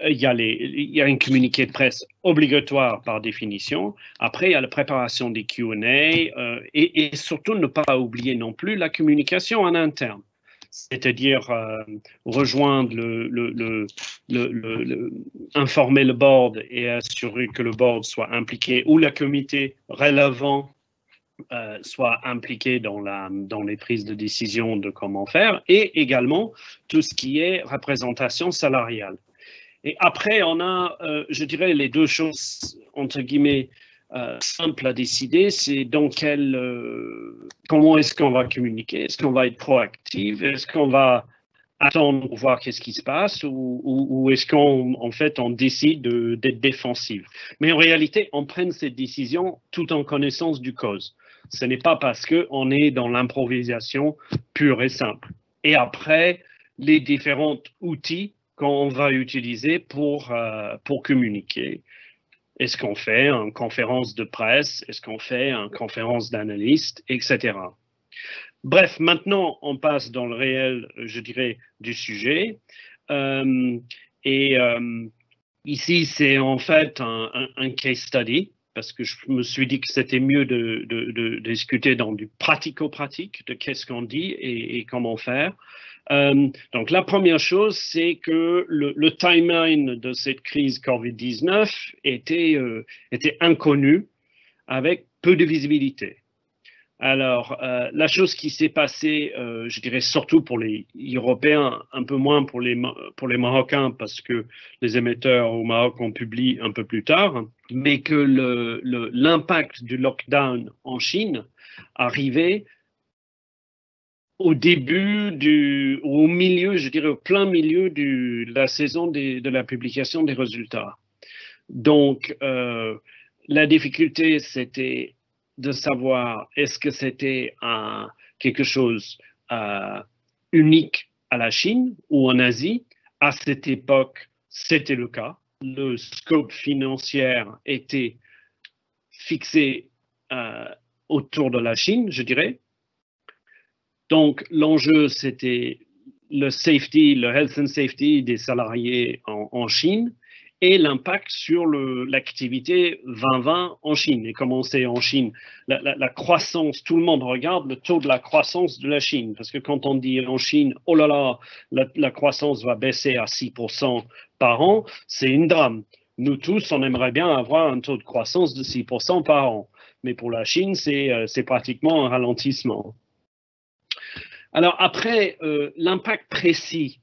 y a un communiqué de presse obligatoire par définition. Après, il y a la préparation des Q&A et surtout ne pas oublier non plus la communication en interne. C'est-à-dire rejoindre informer le board et assurer que le board soit impliqué ou le comité relevant soit impliqué dans les prises de décision de comment faire, et également tout ce qui est représentation salariale. Et après, on a, je dirais, les 2 choses, entre guillemets, simples à décider, c'est comment est-ce qu'on va communiquer, est-ce qu'on va être proactif, est-ce qu'on va attendre pour voir qu'est-ce qui se passe ou est-ce qu'en fait on décide d'être défensif. Mais en réalité, on prend cette décision tout en connaissance du cause. Ce n'est pas parce qu'on est dans l'improvisation pure et simple. Et après, les différents outils qu'on va utiliser pour communiquer. Est-ce qu'on fait une conférence de presse? Est-ce qu'on fait une conférence d'analystes, etc. Bref, maintenant, on passe dans le réel, je dirais, du sujet. Ici, c'est en fait un case study, parce que je me suis dit que c'était mieux de discuter dans du pratico-pratique, de qu'est-ce qu'on dit et comment faire. Donc, la première chose, c'est que le timeline de cette crise Covid-19 était inconnu, avec peu de visibilité. Alors, la chose qui s'est passée, je dirais surtout pour les Européens, un peu moins pour les Marocains, parce que les émetteurs au Maroc ont publié un peu plus tard, mais que l'impact du lockdown en Chine arrivait au début au milieu, je dirais au plein milieu de la saison de la publication des résultats. Donc, la difficulté, c'était de savoir est-ce que c'était quelque chose unique à la Chine ou en Asie. À cette époque, c'était le cas. Le scope financier était fixé autour de la Chine, je dirais. Donc, l'enjeu, c'était le safety, le health and safety des salariés en Chine et l'impact sur l'activité 2020 en Chine. Et comme on sait en Chine, la croissance, tout le monde regarde le taux de la croissance de la Chine. Parce que quand on dit en Chine, oh là là, la croissance va baisser à 6% par an, c'est une drame. Nous tous, on aimerait bien avoir un taux de croissance de 6% par an. Mais pour la Chine, c'est pratiquement un ralentissement. Alors après, l'impact précis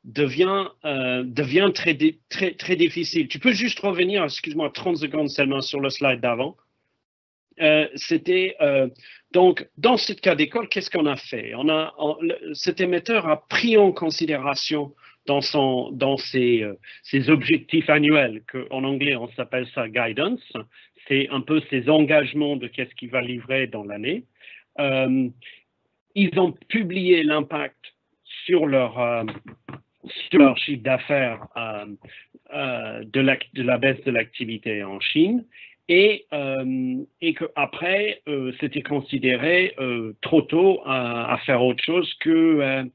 devient très difficile. Tu peux juste revenir, excuse-moi, 30 secondes seulement sur le slide d'avant. Donc, dans ce cas d'école, qu'est-ce qu'on a fait? Cet émetteur a pris en considération dans ses objectifs annuels, qu'en anglais, on s'appelle ça guidance. C'est un peu ses engagements de qu'est-ce qu'il va livrer dans l'année. Ils ont publié l'impact sur leur chiffre d'affaires de la baisse de l'activité en Chine et qu'après, c'était considéré trop tôt à faire autre chose que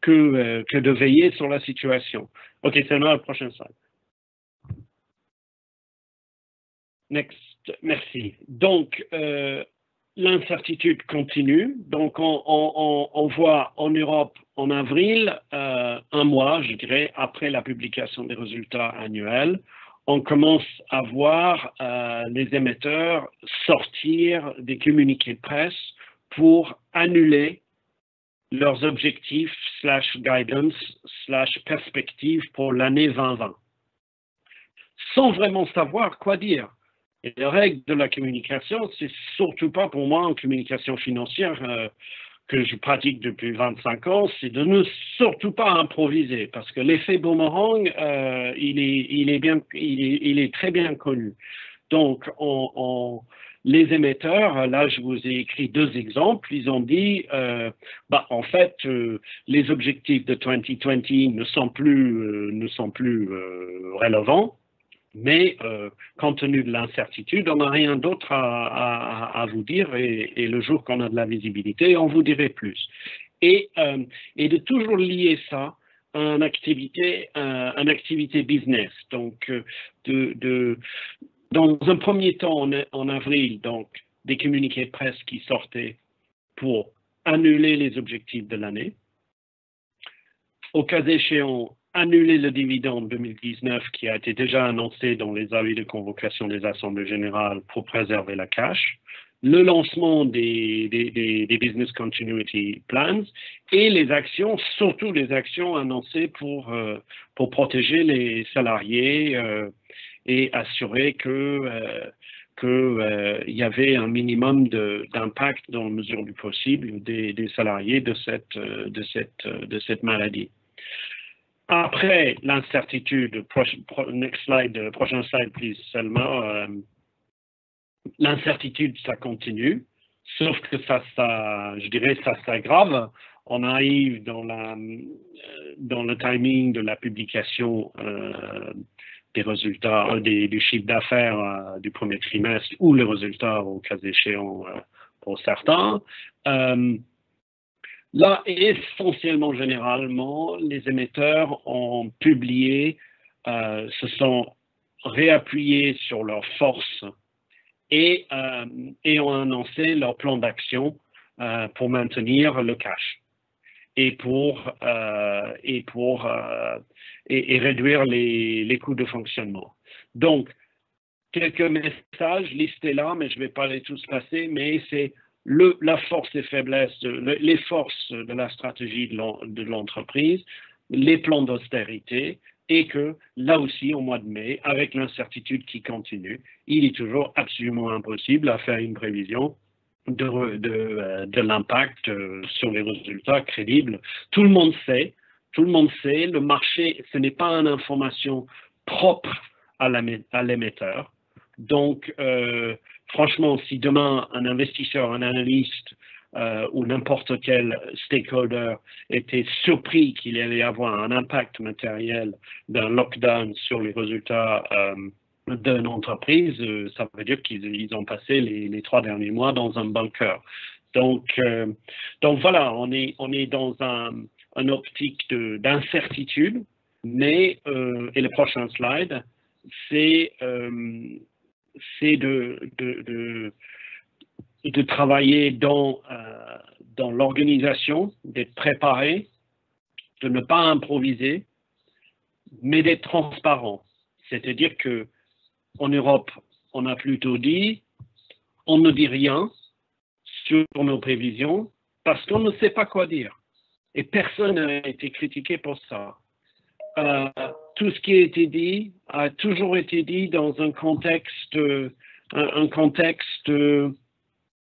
de veiller sur la situation. OK, c'est la prochaine slide. Next, merci. Donc, l'incertitude continue. Donc, on voit en Europe, en avril, un mois, je dirais, après la publication des résultats annuels, on commence à voir les émetteurs sortir des communiqués de presse pour annuler leurs objectifs /guidance /perspective pour l'année 2020, sans vraiment savoir quoi dire. Et les règles de la communication, c'est surtout pas pour moi en communication financière que je pratique depuis 25 ans, c'est de ne surtout pas improviser, parce que l'effet boomerang, il est très bien connu. Donc, les émetteurs, là je vous ai écrit 2 exemples, ils ont dit, en fait, les objectifs de 2020 ne sont plus relevants. Mais compte tenu de l'incertitude, on n'a rien d'autre à vous dire et le jour qu'on a de la visibilité, on vous dirait plus. Et de toujours lier ça à une activité business. Donc, dans un premier temps, en avril, donc, des communiqués de presse qui sortaient pour annuler les objectifs de l'année. Au cas échéant, annuler le dividende 2019 qui a été déjà annoncé dans les avis de convocation des assemblées générales pour préserver la cash, le lancement des business continuity plans et les actions, surtout les actions annoncées pour protéger les salariés et assurer qu'il y avait un minimum d'impact dans la mesure du possible des salariés de cette maladie. Après l'incertitude, next slide, prochain slide, please, Selma. L'incertitude, ça continue, sauf que je dirais, ça s'aggrave. On arrive dans le timing de la publication des résultats, du chiffre d'affaires du premier trimestre ou les résultats au cas échéant pour certains. Là, essentiellement, généralement, les émetteurs ont publié, se sont réappuyés sur leurs forces et ont annoncé leur plan d'action pour maintenir le cash et réduire les coûts de fonctionnement. Donc, quelques messages listés là, mais je ne vais pas les tous passer, mais c'est la force et faiblesse, les forces de la stratégie de l'entreprise, les plans d'austérité, et que là aussi, au mois de mai, avec l'incertitude qui continue, il est toujours absolument impossible à faire une prévision de l'impact sur les résultats crédibles. Tout le monde sait, le marché, ce n'est pas une information propre à l'émetteur. Donc, franchement, si demain un investisseur, un analyste ou n'importe quel stakeholder était surpris qu'il allait y avoir un impact matériel d'un lockdown sur les résultats d'une entreprise, ça veut dire qu'ils ont passé les 3 derniers mois dans un bunker. Donc voilà, on est dans une optique d'incertitude, mais, et le prochain slide, c'est de travailler dans l'organisation, d'être préparé, de ne pas improviser, mais d'être transparent. C'est-à-dire que en Europe, on a plutôt dit, on ne dit rien sur nos prévisions parce qu'on ne sait pas quoi dire. Et personne n'a été critiqué pour ça. Tout ce qui a été dit a toujours été dit dans un contexte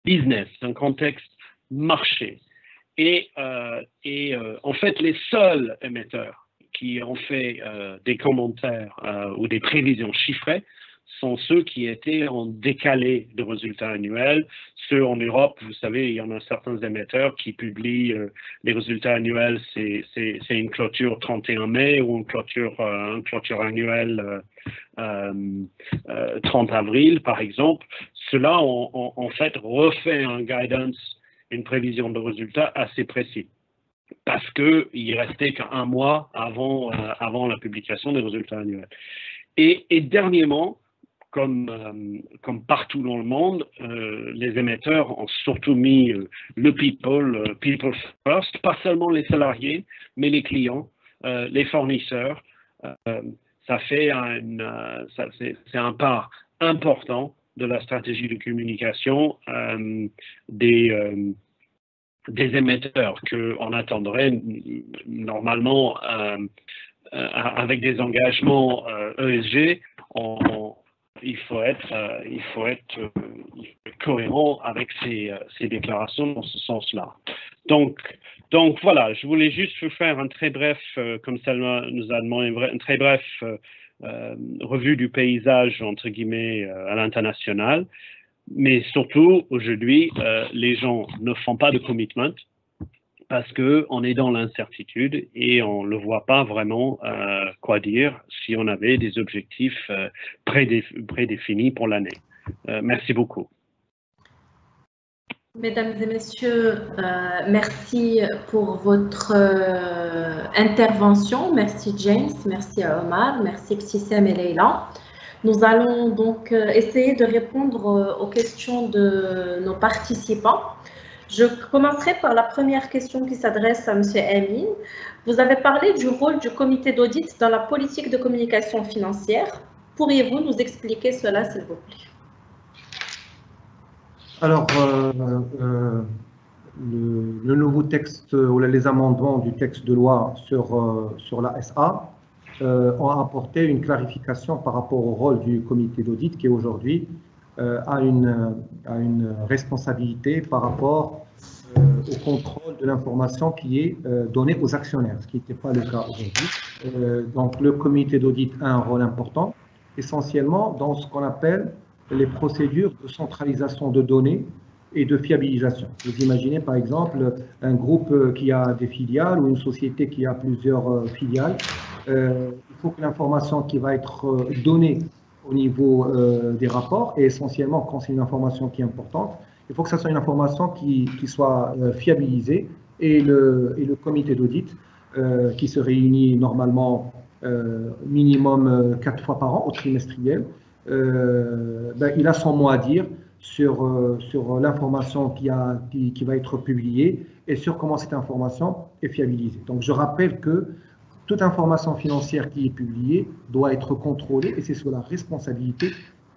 business, un contexte marché. Et en fait, les seuls émetteurs qui ont fait des commentaires ou des prévisions chiffrées sont ceux qui étaient en décalé de résultats annuels. Ceux en Europe, vous savez, il y en a certains émetteurs qui publient les résultats annuels, c'est une clôture 31 mai ou une clôture annuelle 30 avril, par exemple. Ceux-là ont en fait refait un guidance, une prévision de résultats assez précis, parce qu'il restait qu'1 mois avant la publication des résultats annuels. Et dernièrement, comme partout dans le monde, les émetteurs ont surtout mis le people first, pas seulement les salariés, mais les clients, les fournisseurs. C'est un part important de la stratégie de communication des émetteurs qu'on attendrait normalement avec des engagements ESG. Il faut être cohérent avec ces déclarations dans ce sens-là. Donc voilà, je voulais juste vous faire un très bref, comme Selma nous a demandé, une très bref revue du paysage, entre guillemets, à l'international. Mais surtout, aujourd'hui, les gens ne font pas de commitment parce qu'on est dans l'incertitude et on ne voit pas vraiment quoi dire si on avait des objectifs prédéfinis pour l'année. Merci beaucoup. Mesdames et messieurs, merci pour votre intervention. Merci James, merci à Omar, merci Ibtissam et Leila. Nous allons donc essayer de répondre aux questions de nos participants. Je commencerai par la première question qui s'adresse à M. Amin. Vous avez parlé du rôle du comité d'audit dans la politique de communication financière. Pourriez-vous nous expliquer cela, s'il vous plaît? Alors, le nouveau texte ou les amendements du texte de loi sur la SA ont apporté une clarification par rapport au rôle du comité d'audit qui est aujourd'hui a une responsabilité par rapport au contrôle de l'information qui est donnée aux actionnaires, ce qui n'était pas le cas aujourd'hui. Donc le comité d'audit a un rôle important, essentiellement dans ce qu'on appelle les procédures de centralisation de données et de fiabilisation. Vous imaginez par exemple un groupe qui a des filiales ou une société qui a plusieurs filiales. Il faut que l'information qui va être donnée au niveau des rapports, et essentiellement quand c'est une information qui est importante, il faut que ça soit une information qui soit fiabilisée, et le comité d'audit qui se réunit normalement minimum 4 fois par an au trimestriel, il a son mot à dire sur l'information qui va être publiée et sur comment cette information est fiabilisée. Donc je rappelle que toute information financière qui est publiée doit être contrôlée, et c'est sous la responsabilité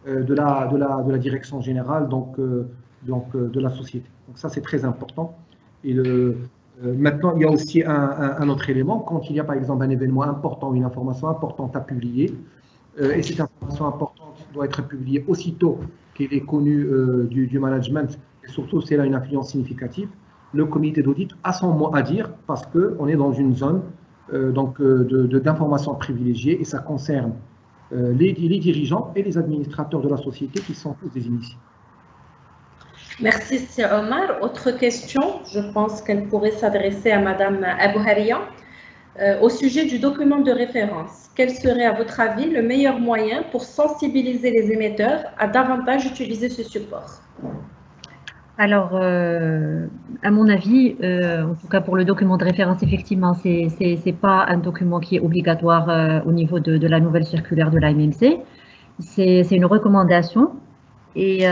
de la direction générale de la société. Donc ça, c'est très important. Et maintenant, il y a aussi un autre élément. Quand il y a par exemple un événement important, une information importante à publier, et cette information importante doit être publiée aussitôt qu'elle est connue du management, et surtout si elle a une influence significative, le comité d'audit a son mot à dire, parce qu'on est dans une zone d'informations privilégiées, et ça concerne les dirigeants et les administrateurs de la société qui sont tous des initiés. Merci, Sir Omar. Autre question, je pense qu'elle pourrait s'adresser à Madame Abouharia. Au sujet du document de référence, quel serait à votre avis le meilleur moyen pour sensibiliser les émetteurs à davantage utiliser ce support? Alors, à mon avis, en tout cas pour le document de référence, effectivement, c'est pas un document qui est obligatoire au niveau de la nouvelle circulaire de l'AMMC. C'est une recommandation, et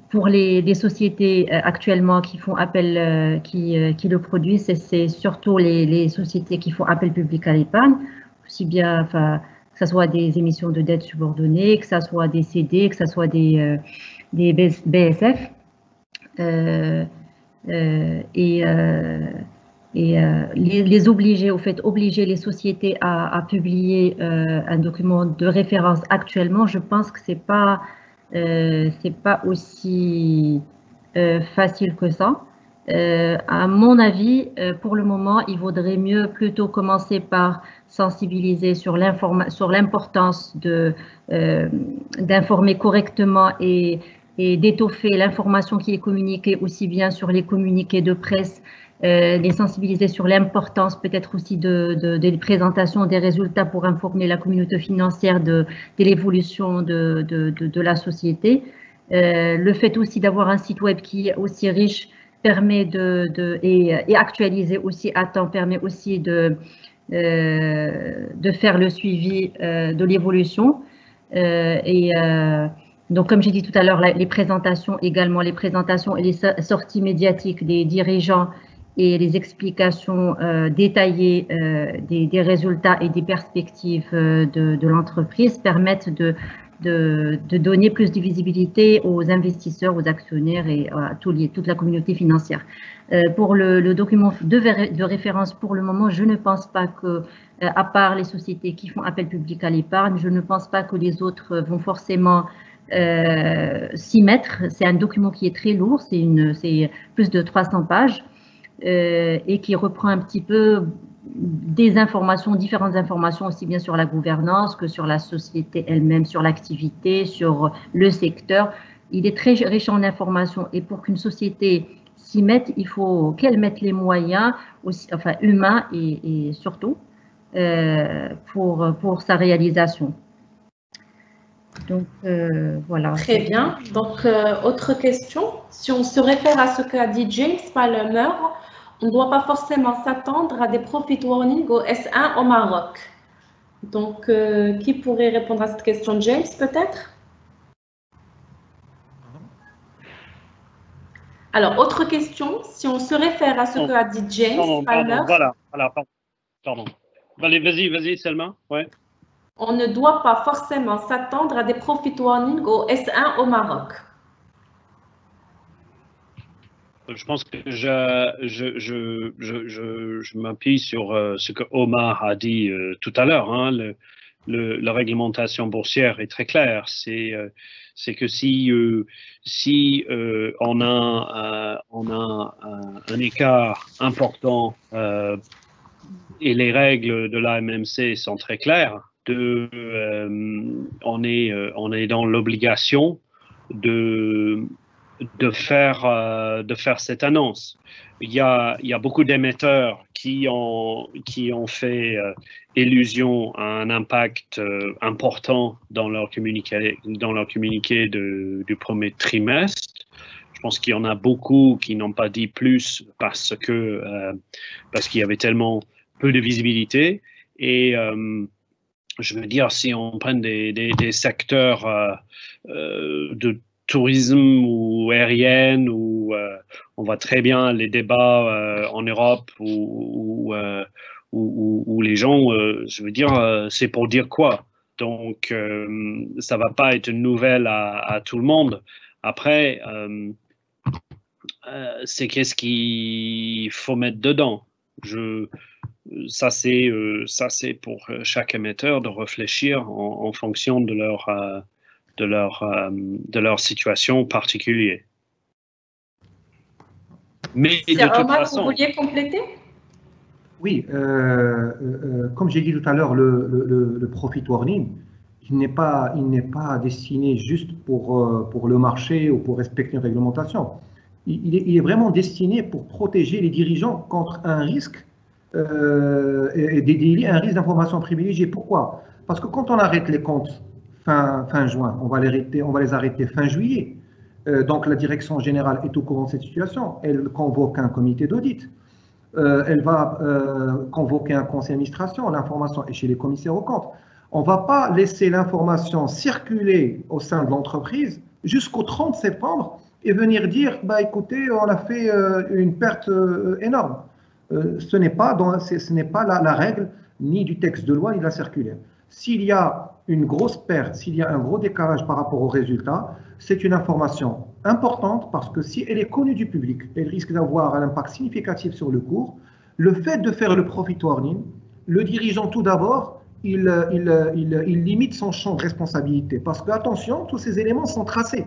pour les sociétés actuellement qui font appel, qui le produisent, c'est surtout les sociétés qui font appel public à l'épargne, aussi bien, enfin, que ce soit des émissions de dettes subordonnées, que ce soit des CD, que ce soit des BSF. Les obliger, au fait, obliger les sociétés à publier un document de référence actuellement, je pense que c'est pas aussi facile que ça. À mon avis, pour le moment, il vaudrait mieux plutôt commencer par sensibiliser sur l'importance d'informer correctement et d'étoffer l'information qui est communiquée, aussi bien sur les communiqués de presse, les sensibiliser sur l'importance peut-être aussi des présentations des résultats pour informer la communauté financière de l'évolution de la société. Le fait aussi d'avoir un site web qui est aussi riche permet et actualisé aussi à temps, permet aussi de faire le suivi de l'évolution. Donc, comme j'ai dit tout à l'heure, les présentations également, les présentations et les sorties médiatiques des dirigeants et les explications détaillées des résultats et des perspectives de l'entreprise permettent de donner plus de visibilité aux investisseurs, aux actionnaires et à toute la communauté financière. Pour le document de référence, pour le moment, je ne pense pas que, à part les sociétés qui font appel public à l'épargne, je ne pense pas que les autres vont forcément s'y mettre. C'est un document qui est très lourd, c'est plus de 300 pages. Et qui reprend un petit peu des informations, différentes informations, aussi bien sur la gouvernance que sur la société elle-même, sur l'activité, sur le secteur. Il est très riche en informations, et pour qu'une société s'y mette, il faut qu'elle mette les moyens, aussi, enfin humains et surtout, pour sa réalisation. Donc, voilà. Très bien. Donc, autre question. Si on se réfère à ce qu'a dit James Palmer, on ne doit pas forcément s'attendre à des profit warnings au S1 au Maroc. Donc, qui pourrait répondre à cette question? James, peut-être? Alors, autre question. Si on se réfère à ce qu'a dit James Palmer… Voilà, pardon. Vas-y, Selma. Ouais. On ne doit pas forcément s'attendre à des profit warnings au S1 au Maroc. Je pense que je m'appuie sur ce que Omar a dit tout à l'heure. Hein. la réglementation boursière est très claire. C'est que si on a un écart important et les règles de l'AMMC sont très claires, on est dans l'obligation de faire cette annonce. Il y a beaucoup d'émetteurs qui ont fait illusion à un impact important dans leur communiqué du premier trimestre. Je pense qu'il y en a beaucoup qui n'ont pas dit plus parce qu'il y avait tellement peu de visibilité. Et je veux dire, si on prend des secteurs de tourisme ou aérienne, où on voit très bien les débats en Europe où les gens, je veux dire, c'est pour dire quoi. Donc, ça va pas être une nouvelle à tout le monde. Après, c'est qu'est-ce qu'il faut mettre dedans. Ça, c'est pour chaque émetteur de réfléchir en fonction de leur situation particulière. Mais de toute façon, vous vouliez compléter? Oui, comme j'ai dit tout à l'heure, le profit warning, il n'est pas destiné juste pour le marché ou pour respecter une réglementation. Il est vraiment destiné pour protéger les dirigeants contre un risque et un risque d'information privilégiée. Pourquoi? Parce que quand on arrête les comptes fin juin, on va les arrêter fin juillet. Donc la direction générale est au courant de cette situation. Elle convoque un comité d'audit. Elle va convoquer un conseil d'administration. L'information est chez les commissaires aux comptes. On ne va pas laisser l'information circuler au sein de l'entreprise jusqu'au 30 septembre et venir dire, bah, écoutez, on a fait une perte énorme. Ce n'est pas la règle ni du texte de loi ni de la circulaire. S'il y a une grosse perte, s'il y a un gros décalage par rapport aux résultats, c'est une information importante parce que si elle est connue du public, elle risque d'avoir un impact significatif sur le cours. Le fait de faire le profit warning, le dirigeant tout d'abord, il limite son champ de responsabilité parce que, attention, tous ces éléments sont tracés.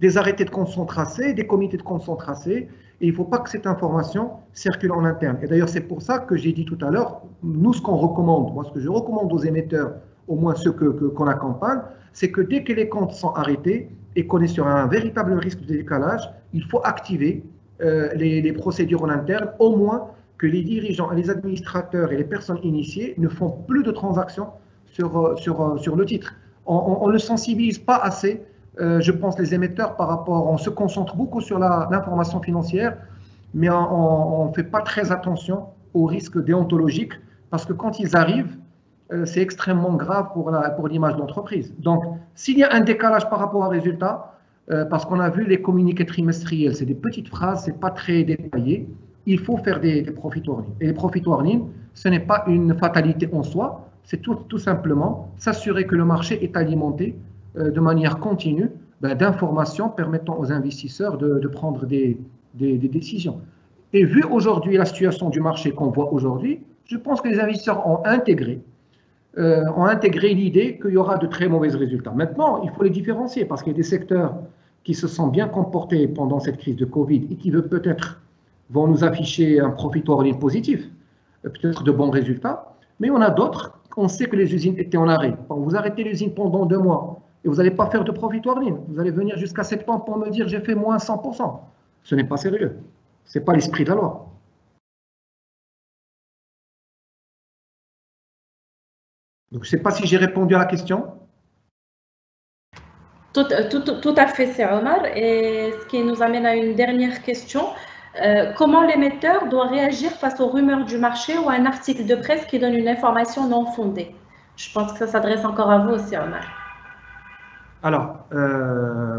Des arrêtés de compte sont tracés, des comités de compte sont tracés, et il ne faut pas que cette information circule en interne. Et d'ailleurs, c'est pour ça que j'ai dit tout à l'heure, nous, ce qu'on recommande, moi, ce que je recommande aux émetteurs, au moins ceux qu'on accompagne, c'est que dès que les comptes sont arrêtés et qu'on est sur un véritable risque de décalage, il faut activer les procédures en interne, au moins que les dirigeants, les administrateurs et les personnes initiées ne font plus de transactions sur le titre. On ne le sensibilise pas assez. Je pense les émetteurs par rapport, on se concentre beaucoup sur l'information financière, mais on ne fait pas très attention aux risques déontologiques parce que quand ils arrivent, c'est extrêmement grave pour l'image de l'entreprise. Donc, s'il y a un décalage par rapport aux résultats, parce qu'on a vu les communiqués trimestriels, c'est des petites phrases, c'est pas très détaillé, il faut faire des profit warning. Et les profit warning, ce n'est pas une fatalité en soi, c'est tout simplement s'assurer que le marché est alimenté de manière continue d'informations permettant aux investisseurs de prendre des décisions. Et vu aujourd'hui la situation du marché qu'on voit aujourd'hui, je pense que les investisseurs ont intégré l'idée qu'il y aura de très mauvais résultats. Maintenant, il faut les différencier parce qu'il y a des secteurs qui se sont bien comportés pendant cette crise de Covid et qui peut-être vont nous afficher un profit warning positif, peut-être de bons résultats, mais on a d'autres, on sait que les usines étaient en arrêt. Bon, vous arrêtez l'usine pendant 2 mois et vous n'allez pas faire de profit warning. Vous allez venir jusqu'à septembre pour me dire j'ai fait moins 100%. Ce n'est pas sérieux. Ce n'est pas l'esprit de la loi. Donc, je ne sais pas si j'ai répondu à la question. Tout à fait, c'est Omar. Et ce qui nous amène à une dernière question. Comment l'émetteur doit réagir face aux rumeurs du marché ou à un article de presse qui donne une information non fondée? Je pense que ça s'adresse encore à vous aussi, Omar. Alors,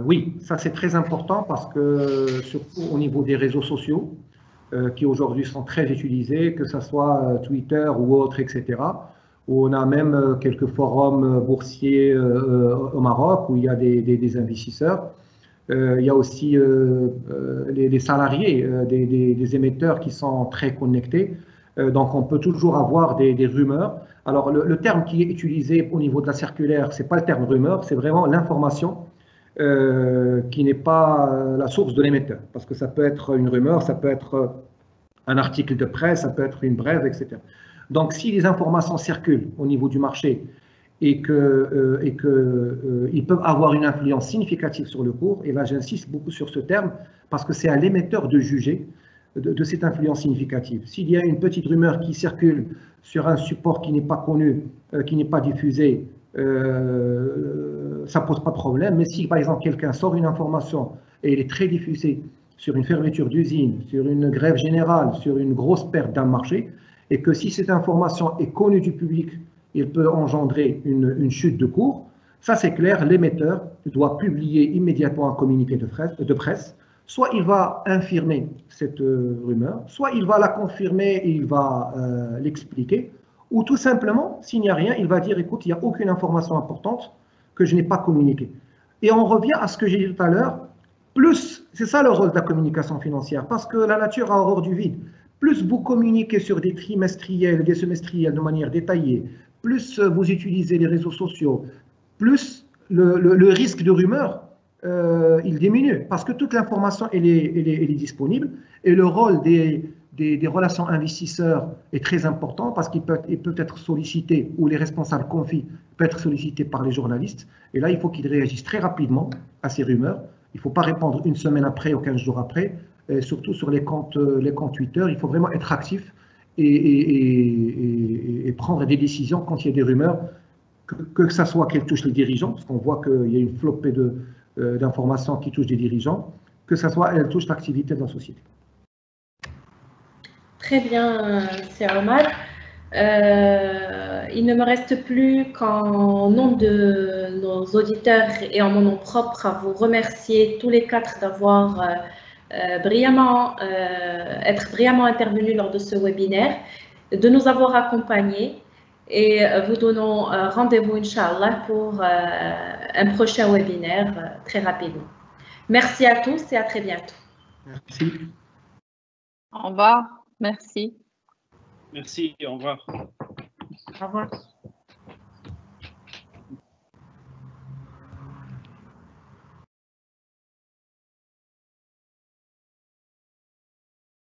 oui, ça c'est très important parce que, surtout au niveau des réseaux sociaux, qui aujourd'hui sont très utilisés, que ce soit Twitter ou autre, etc., où on a même quelques forums boursiers au Maroc où il y a des investisseurs. Il y a aussi les salariés des émetteurs qui sont très connectés. Donc, on peut toujours avoir des rumeurs. Alors, le terme qui est utilisé au niveau de la circulaire, ce n'est pas le terme rumeur, c'est vraiment l'information qui n'est pas la source de l'émetteur. Parce que ça peut être une rumeur, ça peut être un article de presse, ça peut être une brève, etc. Donc, si les informations circulent au niveau du marché et qu'ils peuvent avoir une influence significative sur le cours, et là j'insiste beaucoup sur ce terme, parce que c'est à l'émetteur de juger de cette influence significative. S'il y a une petite rumeur qui circule sur un support qui n'est pas connu, qui n'est pas diffusé, ça ne pose pas de problème. Mais si, par exemple, quelqu'un sort une information et elle est très diffusée sur une fermeture d'usine, sur une grève générale, sur une grosse perte d'un marché, et que si cette information est connue du public, il peut engendrer une chute de cours, ça c'est clair, l'émetteur doit publier immédiatement un communiqué de presse. Soit il va infirmer cette rumeur, soit il va la confirmer et il va l'expliquer, ou tout simplement, s'il n'y a rien, il va dire, écoute, il n'y a aucune information importante que je n'ai pas communiquée. Et on revient à ce que j'ai dit tout à l'heure, plus, c'est ça le rôle de la communication financière, parce que la nature a horreur du vide. Plus vous communiquez sur des trimestriels, des semestriels de manière détaillée, plus vous utilisez les réseaux sociaux, plus le risque de rumeur, il diminue, parce que toute l'information elle est disponible, et le rôle des relations investisseurs est très important, parce qu'il peut être sollicité, ou les responsables confient, peut être sollicité par les journalistes, et là il faut qu'ils réagissent très rapidement à ces rumeurs. Il ne faut pas répondre une semaine après ou 15 jours après, et surtout sur les comptes Twitter, il faut vraiment être actif et prendre des décisions quand il y a des rumeurs, que ce soit qu'elles touchent les dirigeants, parce qu'on voit qu'il y a une flopée d'informations qui touchent des dirigeants, que ce soit qu'elles touchent l'activité de la société. Très bien, c'est Omar. Il ne me reste plus qu'en nom de nos auditeurs et en mon nom propre à vous remercier tous les quatre d'avoir être brillamment intervenus lors de ce webinaire, de nous avoir accompagnés et vous donnons rendez-vous, Inch'Allah, pour un prochain webinaire très rapidement. Merci à tous et à très bientôt. Merci. Au revoir. Merci. Merci, au revoir. Au revoir.